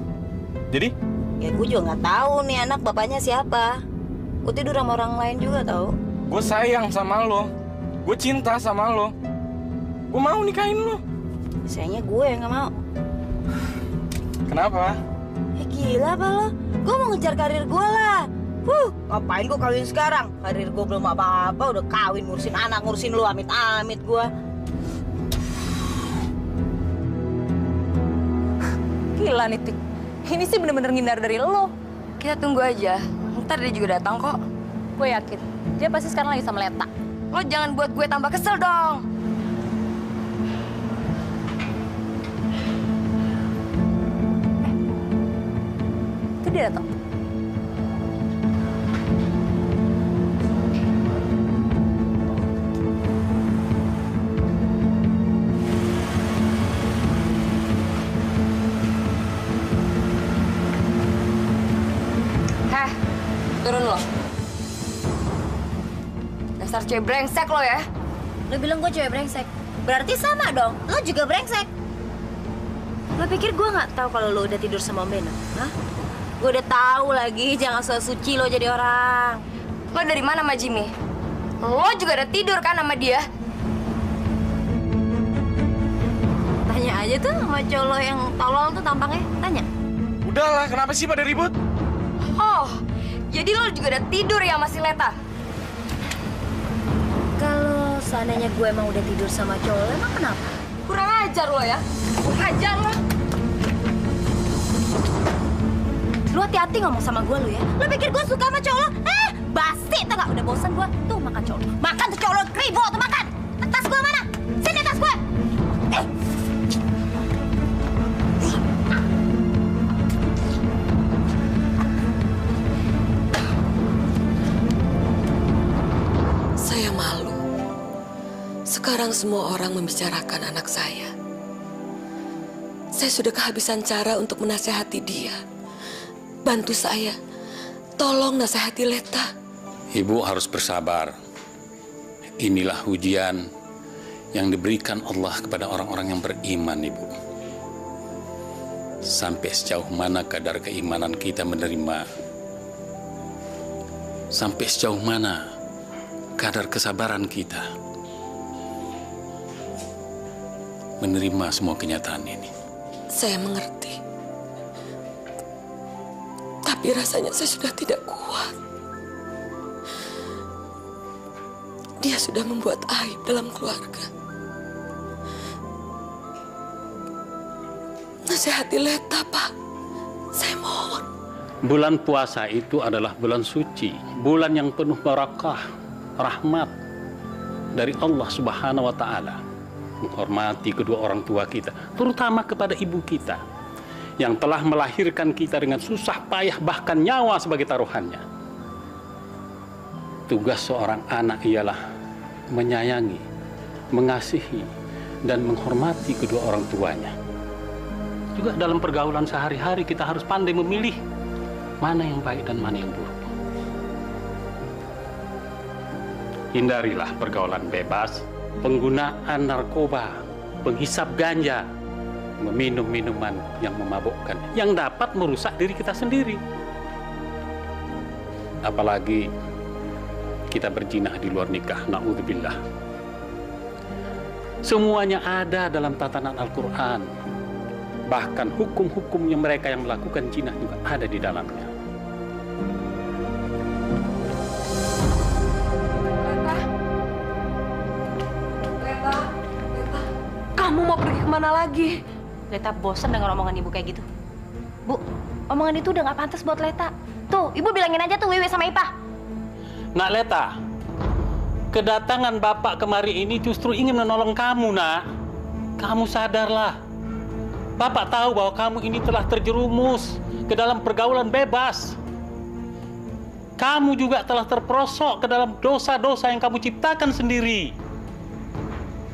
Jadi? Ya gue juga nggak tahu nih anak bapaknya siapa. Gue tidur sama orang lain juga tahu. Gue sayang sama lo. Gue cinta sama lo. Gue mau nikahin lo. Sayangnya gue yang nggak mau. Kenapa? Ya gila apa lo? Gue mau ngejar karir gue lah. Ngapain gue kawin sekarang? Karir gue belum apa-apa, udah kawin ngurusin anak, ngurusin lu, amit-amit gue. Gila nih, Tik. Ini sih bener-bener ngindar dari lo. Kita tunggu aja. Ntar dia juga datang kok. Gue yakin, dia pasti sekarang lagi sama Leta. Lo jangan buat gue tambah kesel dong. Itu dia datang. Turun lo. Dasar cewek brengsek lo ya. Lo bilang gue cewek brengsek. Berarti sama dong, lo juga brengsek. Lo pikir gue nggak tahu kalau lo udah tidur sama Om Beno? Hah? Gue udah tahu lagi, jangan so suci lo jadi orang. Lo dari mana sama Jimmy? Lo juga udah tidur kan sama dia? Tanya aja tuh sama cowok lo yang tolol tuh tampangnya. Tanya. Udahlah, kenapa sih pada ribut? Oh, jadi lo juga udah tidur ya sama si Leta? Kalau seandainya gue emang udah tidur sama cowok lo, emang kenapa? Kurang ajar lo ya. Kurang ajar lo. Lu hati-hati ngomong sama gue lo ya. Lu pikir gue suka sama cowok lo? Basi tau gak? Udah bosan gue. Tuh makan cowok lo. Makan tuh cowok lo. Kribo tuh makan. Tas gue mana? Sini tas gue. Saya malu. Sekarang semua orang membicarakan anak saya. Saya sudah kehabisan cara untuk menasehati dia. Bantu saya. Tolong nasihati Leta. Ibu harus bersabar. Inilah ujian yang diberikan Allah kepada orang-orang yang beriman, Ibu. Sampai sejauh mana kadar keimanan kita menerima, sampai sejauh mana kadar kesabaran kita menerima semua kenyataan ini. Saya mengerti. Tapi rasanya saya sudah tidak kuat. Dia sudah membuat aib dalam keluarga. Nasihati Leta, Pak. Saya mohon. Bulan puasa itu adalah bulan suci, bulan yang penuh barakah, rahmat dari Allah Subhanahu wa Ta'ala. Menghormati kedua orang tua kita, terutama kepada ibu kita yang telah melahirkan kita dengan susah payah, bahkan nyawa sebagai taruhannya. Tugas seorang anak ialah menyayangi, mengasihi, dan menghormati kedua orang tuanya. Juga dalam pergaulan sehari-hari kita harus pandai memilih mana yang baik dan mana yang buruk. Hindarilah pergaulan bebas, penggunaan narkoba, penghisap ganja, meminum minuman yang memabukkan, yang dapat merusak diri kita sendiri. Apalagi kita berjinah di luar nikah, na'udzubillah. Semuanya ada dalam tatanan Al-Quran. Bahkan hukum-hukumnya mereka yang melakukan jinah juga ada di dalamnya. Kamu mau pergi kemana lagi? Leta bosan dengar omongan ibu kayak gitu. Bu, omongan itu udah gak pantas buat Leta. Tuh, ibu bilangin aja tuh Wiwi sama Ipah. Nak Leta, kedatangan Bapak kemari ini justru ingin menolong kamu, Nak. Kamu sadarlah. Bapak tahu bahwa kamu ini telah terjerumus ke dalam pergaulan bebas. Kamu juga telah terperosok ke dalam dosa-dosa yang kamu ciptakan sendiri.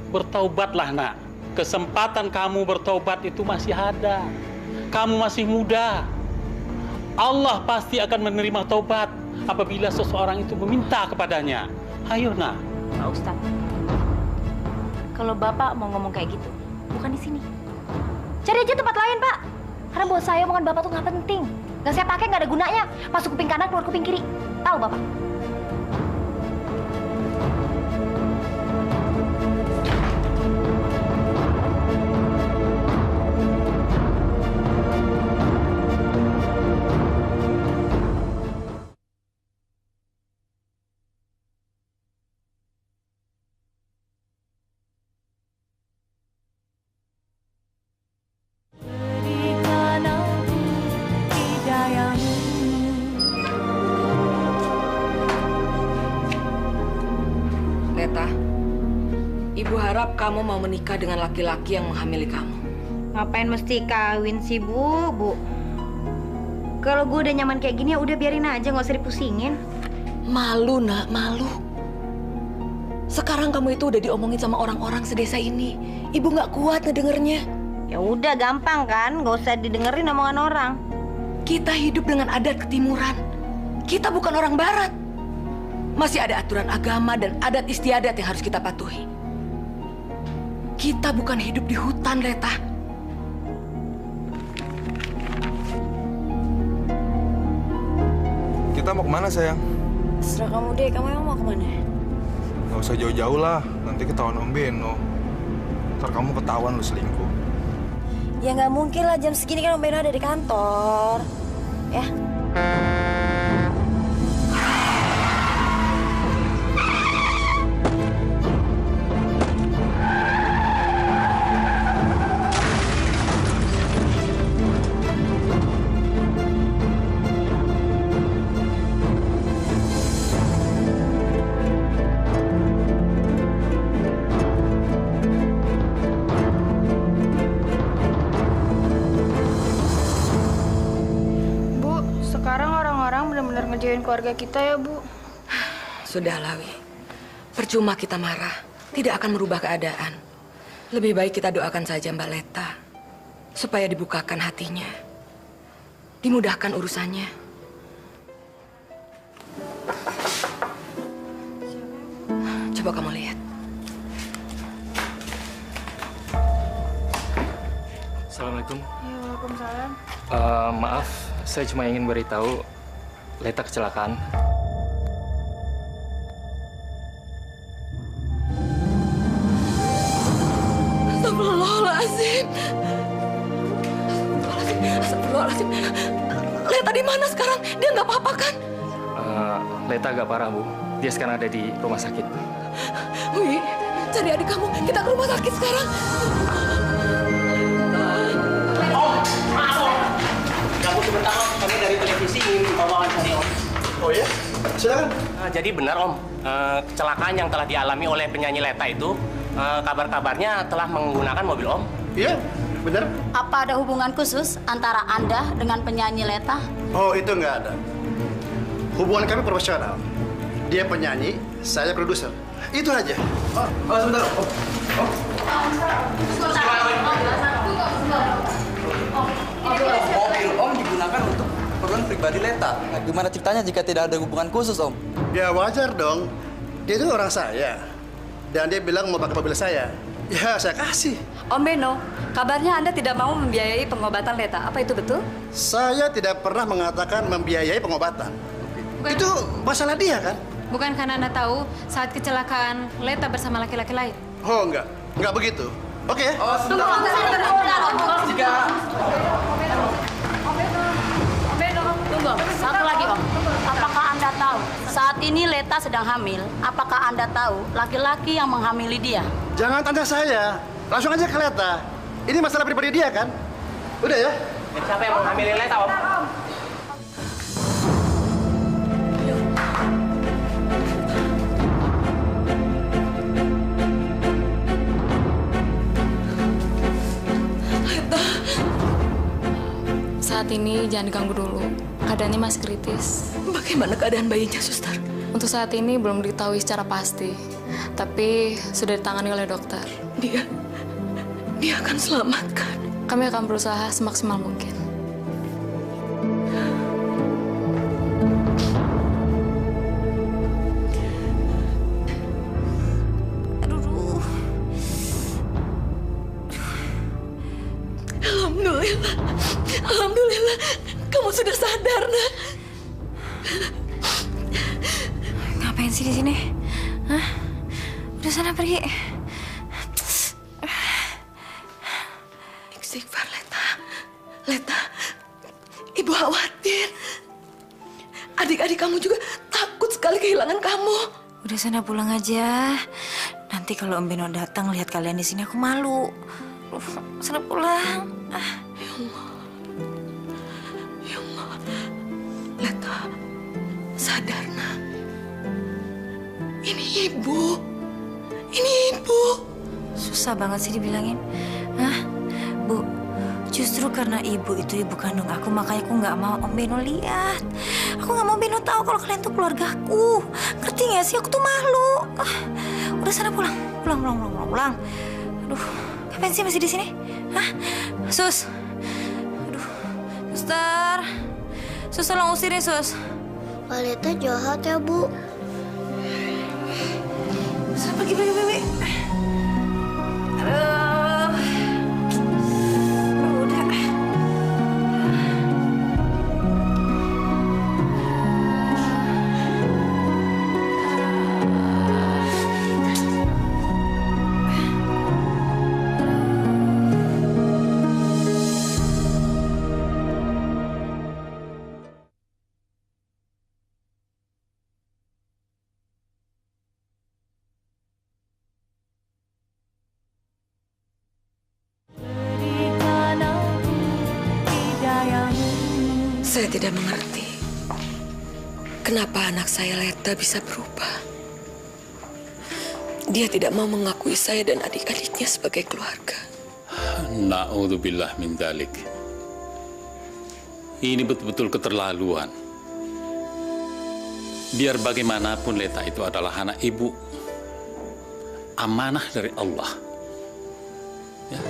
Bertaubatlah, Nak. Kesempatan kamu bertaubat itu masih ada. Kamu masih muda. Allah pasti akan menerima taubat apabila seseorang itu meminta kepadanya. Ayo, Nak. Pak Ustadz, kalau Bapak mau ngomong kayak gitu, bukan di sini. Cari aja tempat lain, Pak. Karena buat saya omongan Bapak tuh nggak penting. Nggak saya pakai, nggak ada gunanya. Masuk kuping kanan, keluar kuping kiri. Tahu, Bapak? Ibu harap kamu mau menikah dengan laki-laki yang menghamili kamu. Ngapain mesti kawin sih, Bu? Kalau gue udah nyaman kayak gini, ya udah biarin aja, nggak usah dipusingin. Malu, Nak, malu. Sekarang kamu itu udah diomongin sama orang-orang sedesa ini. Ibu nggak kuat ngedengernya. Ya udah, gampang kan? Nggak usah didengerin omongan orang. Kita hidup dengan adat ketimuran. Kita bukan orang barat. Masih ada aturan agama dan adat istiadat yang harus kita patuhi. Kita bukan hidup di hutan, Leta. Kita mau kemana, sayang? Terserah kamu deh, kamu yang mau kemana? Gak usah jauh-jauh lah, nanti ketahuan Om Beno. Ntar kamu ketahuan lu selingkuh. Ya nggak mungkin lah, jam segini kan Om Beno ada di kantor. Ya. Ngerjain keluarga kita ya, Bu. Sudahlah, Wi. Percuma kita marah. Tidak akan merubah keadaan. Lebih baik kita doakan saja Mbak Leta. Supaya dibukakan hatinya. Dimudahkan urusannya. Saya cuma ingin beritahu Leta kecelakaan. Astagfirullahaladzim. Astagfirullahaladzim. Leta di mana sekarang? Dia nggak apa-apa kan? Leta agak parah, Bu. Dia sekarang ada di rumah sakit. Wi, cari adik kamu. Kita ke rumah sakit sekarang. Kamu sebentar, Om. Kami dari televisi ingin wawancara Om. Oh ya? Silakan. Jadi benar, Om. Kecelakaan yang telah dialami oleh penyanyi Leta itu, kabar-kabarnya telah menggunakan mobil Om. Iya, benar. Apa ada hubungan khusus antara Anda dengan penyanyi Leta? Oh, itu nggak ada. Hubungan kami profesional. Dia penyanyi, saya produser. Itu aja. Oh sebentar. Mobil Om digunakan untuk keperluan pribadi Leta. Nah, gimana ceritanya jika tidak ada hubungan khusus, Om? Ya wajar dong. Dia itu orang saya. Dan dia bilang mau pakai mobil saya. Ya, saya kasih. Om Beno, kabarnya Anda tidak mau membiayai pengobatan Leta. Apa itu betul? Saya tidak pernah mengatakan membiayai pengobatan. Itu masalah dia kan? Bukan karena Anda tahu saat kecelakaan Leta bersama laki-laki lain? Oh, enggak. Enggak begitu. Oke. Oh, sebentar. Tunggu, satu lagi Om. Apakah Anda tahu saat ini Leta sedang hamil? Apakah Anda tahu laki-laki yang menghamili dia? Jangan tanya saya. Langsung aja ke Leta. Ini masalah pribadi dia kan? Udah ya? Siapa yang menghamili Leta, Om? Saat ini jangan diganggu dulu. Keadaannya masih kritis. Bagaimana keadaan bayinya, Suster? Untuk saat ini belum diketahui secara pasti. Tapi sudah ditangani oleh dokter. Dia akan selamatkan. Kami akan berusaha semaksimal mungkin. Alhamdulillah, kamu sudah sadar, Nak. Ngapain sih di sini? Hah? Udah sana pergi. Istighfar, Leta. Leta, Ibu khawatir. Adik-adik kamu juga takut sekali kehilangan kamu. Udah sana pulang aja. Nanti kalau Om Beno datang lihat kalian di sini aku malu. Sana pulang. Ya Allah. Leta, sadar, Nak. Ini Ibu. Ini Ibu. Susah banget sih dibilangin. Hah? Bu, justru karena Ibu itu ibu kandung aku, makanya aku nggak mau Om Beno lihat. Aku nggak mau Beno tahu kalau kalian tuh keluargaku. Ngerti nggak sih? Aku tuh malu. Udah sana pulang. Pulang. Aduh, ngapain sih masih di sini? Hah? Sus. Aduh, Suster, tolong usirin, Sus. Leta jahat ya, Bu. Pergi. Aduh. Udah. Saya tidak mengerti kenapa anak saya Leta bisa berubah. Dia tidak mau mengakui saya dan adik-adiknya sebagai keluarga. Na'udzubillah min dzalik. Ini betul-betul keterlaluan. Biar bagaimanapun Leta itu adalah anak ibu. Amanah dari Allah. Ya.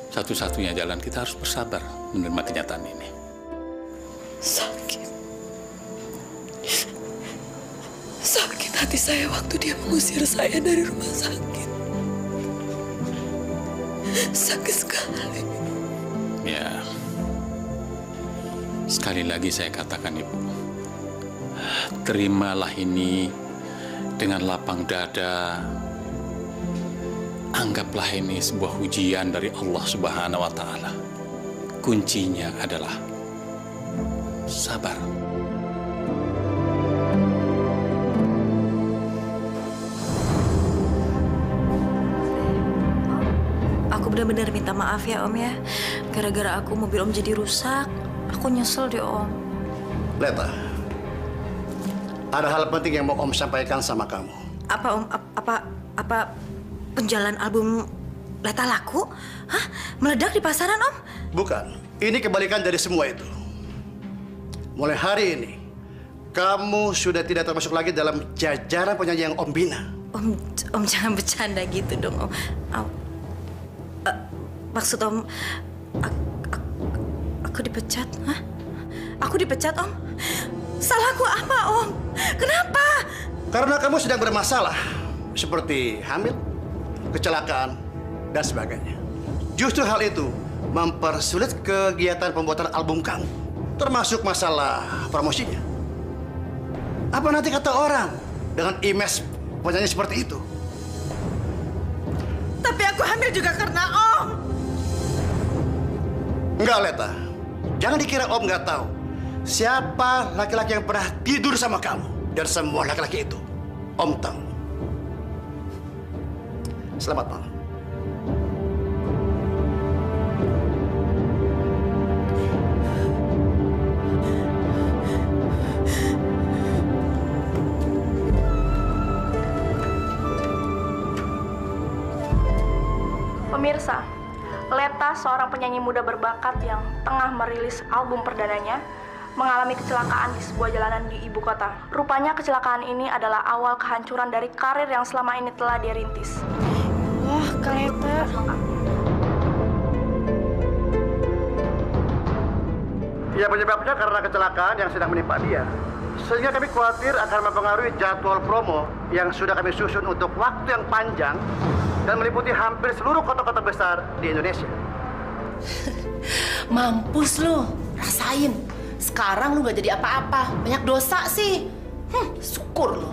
Satu-satunya jalan kita harus bersabar menerima kenyataan ini. Sakit hati saya waktu dia mengusir saya dari rumah sakit. Sakit sekali. Ya, Sekali lagi saya katakan, Ibu, terimalah ini dengan lapang dada. Anggaplah ini sebuah ujian dari Allah Subhanahu wa Ta'ala. Kuncinya adalah sabar. Aku benar-benar minta maaf ya Om ya. Gara-gara aku mobil Om jadi rusak. Aku nyesel deh Om. Leta, ada hal penting yang mau Om sampaikan sama kamu. Apa Om? Apa penjualan album Leta laku? Hah? Meledak di pasaran Om? Bukan. Ini kebalikan dari semua itu. Mulai hari ini, kamu sudah tidak termasuk lagi dalam jajaran penyanyi yang Om bina. Om jangan bercanda gitu dong Om. Maksud Om, aku dipecat? Hah? Aku dipecat Om? Salahku apa Om? Kenapa? Karena kamu sedang bermasalah. Seperti hamil, kecelakaan, dan sebagainya. Justru hal itu mempersulit kegiatan pembuatan album kamu. Termasuk masalah promosinya. Apa nanti kata orang dengan image penyanyi seperti itu? Tapi aku hamil juga karena Om. Enggak, Leta. Jangan dikira Om nggak tahu siapa laki-laki yang pernah tidur sama kamu. Dan semua laki-laki itu Om tahu. Selamat malam. Pemirsa, Leta, seorang penyanyi muda berbakat yang tengah merilis album perdananya, mengalami kecelakaan di sebuah jalanan di ibu kota. Rupanya kecelakaan ini adalah awal kehancuran dari karir yang selama ini telah dia rintis. Wah, Kak Leta. Ya, penyebabnya karena kecelakaan yang sedang menimpa dia. Sehingga kami khawatir akan mempengaruhi jadwal promo yang sudah kami susun untuk waktu yang panjang dan meliputi hampir seluruh kota-kota besar di Indonesia. Mampus lu, rasain. Sekarang lu gak jadi apa-apa, banyak dosa sih. Syukur lu.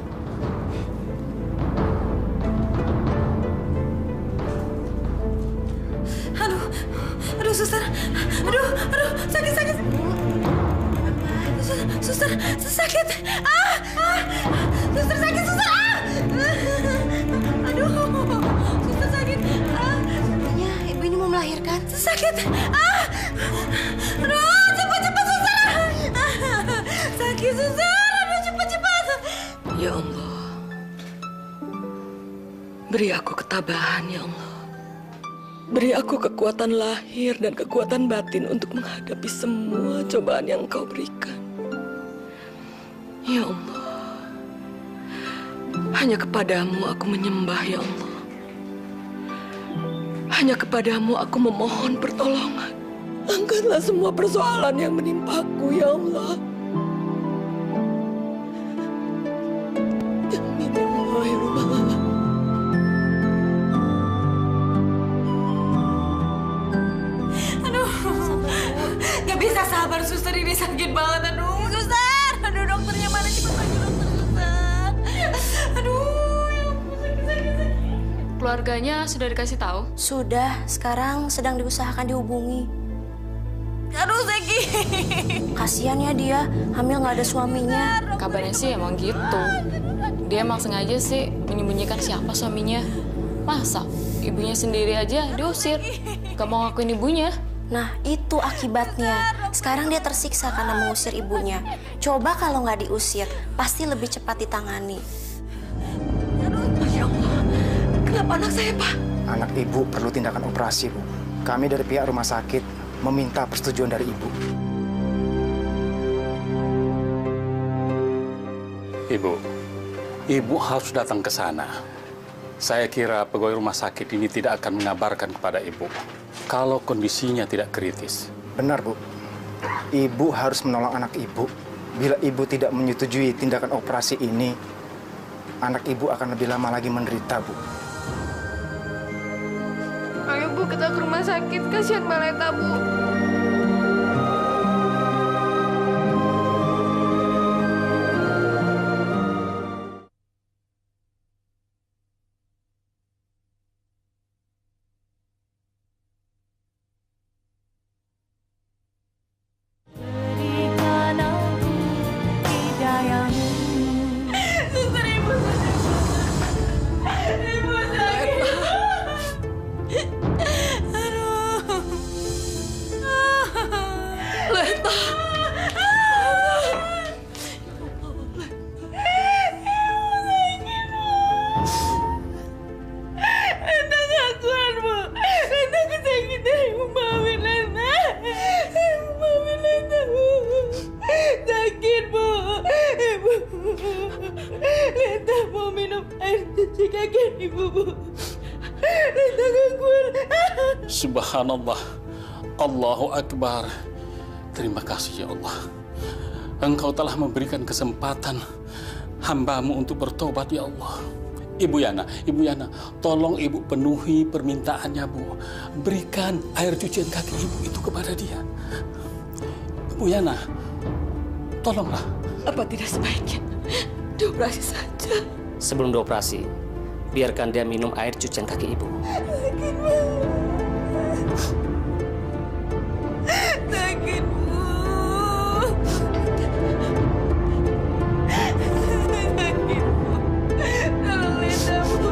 Aduh, suster. Aduh, sakit. Suster, sakit. Suster sakit, suster. Aduh, suster sakit. Sepertinya ibu ini mau melahirkan. Sakit. Aduh, cepat suster. Sakit, suster. Aduh, cepat. Ya Allah, beri aku ketabahan ya Allah. Beri aku kekuatan lahir dan kekuatan batin untuk menghadapi semua cobaan yang Engkau berikan. Ya Allah, hanya kepadamu aku menyembah ya Allah. Hanya kepadamu aku memohon pertolongan. Angkatlah semua persoalan yang menimpaku ya Allah. Amin ya Allah ya Rabbal. Gak bisa sabar, suster, ini sakit banget. Aduh, suster. Aduh, dokternya mana? Cepat panggil dokter, suster. Aduh, ya ampun, sakit. Keluarganya sudah dikasih tahu? Sudah, sekarang sedang diusahakan dihubungi. Aduh, sakit. Kasian ya dia, hamil nggak ada suaminya. Kabarnya sih emang gitu. Dia emang sengaja sih menyembunyikan siapa suaminya. Masa ibunya sendiri aja diusir, gak mau ngakuin ibunya. Nah, itu akibatnya. Sekarang dia tersiksa karena mengusir ibunya. Coba kalau nggak diusir, pasti lebih cepat ditangani. Ya Allah, kenapa anak saya, Pak? Anak ibu perlu tindakan operasi, Bu. Kami dari pihak rumah sakit meminta persetujuan dari ibu. Ibu harus datang ke sana. Saya kira pegawai rumah sakit ini tidak akan mengabarkan kepada ibu kalau kondisinya tidak kritis. Benar, Bu. Ibu harus menolong anak ibu. Bila ibu tidak menyetujui tindakan operasi ini, anak ibu akan lebih lama lagi menderita, Bu. Ayo Bu, kita ke rumah sakit. Kasihan Mbak Leta, Bu. Ibu, Bu. Leta gak kuat. Subhanallah. Allahu Akbar. Terima kasih ya Allah. Engkau telah memberikan kesempatan hamba-Mu untuk bertobat ya Allah. Ibu Yana, tolong Ibu penuhi permintaannya, Bu. Berikan air cucian kaki Ibu itu kepada dia. Ibu Yana, tolonglah. Apa tidak sebaiknya dioperasi saja? Sebelum dioperasi, biarkan dia minum air cucian kaki Ibu. Sakit banget. Sakit, Bu. Sakit, Bu. Tolong Leta, Bu.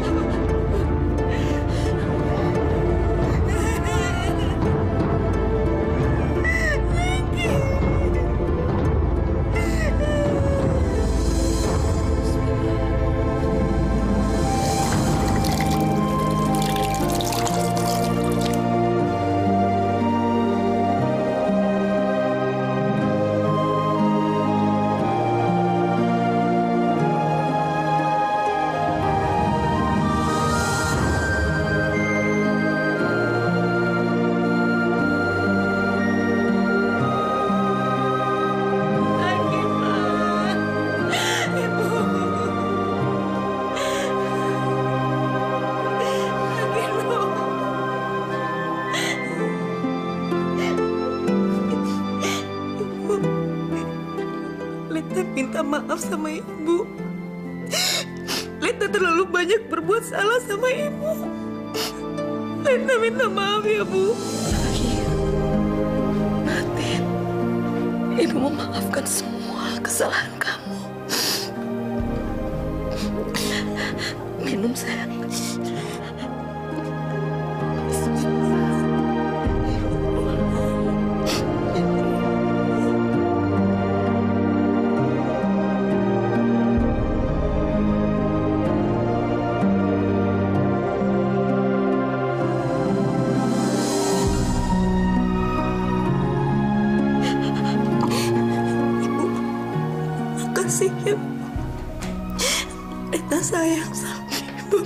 Leta minta maaf sama Ibu. Leta terlalu banyak berbuat salah sama Ibu. Leta minta maaf ya, Bu. Batin, Ibu memaafkan semua kesalahan kamu. Minum, sayang. Makasih ya. Leta sayang sama Ibu.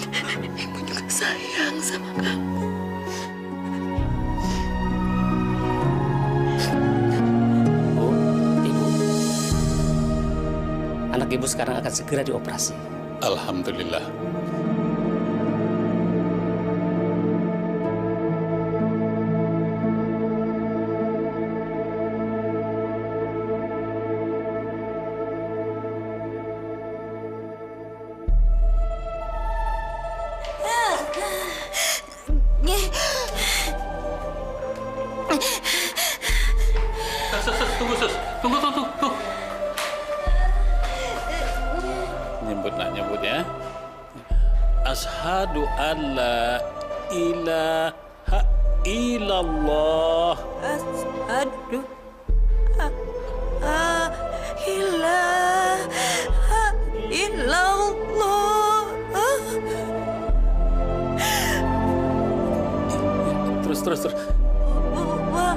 Ibu juga sayang sama kamu. Bu, Ibu. Anak Ibu sekarang akan segera dioperasi. Alhamdulillah. Tunggu. Nyebut ya. Asyhadu an la ilaha illallah. Asyhadu an la ilaha illallah. Terus. Wa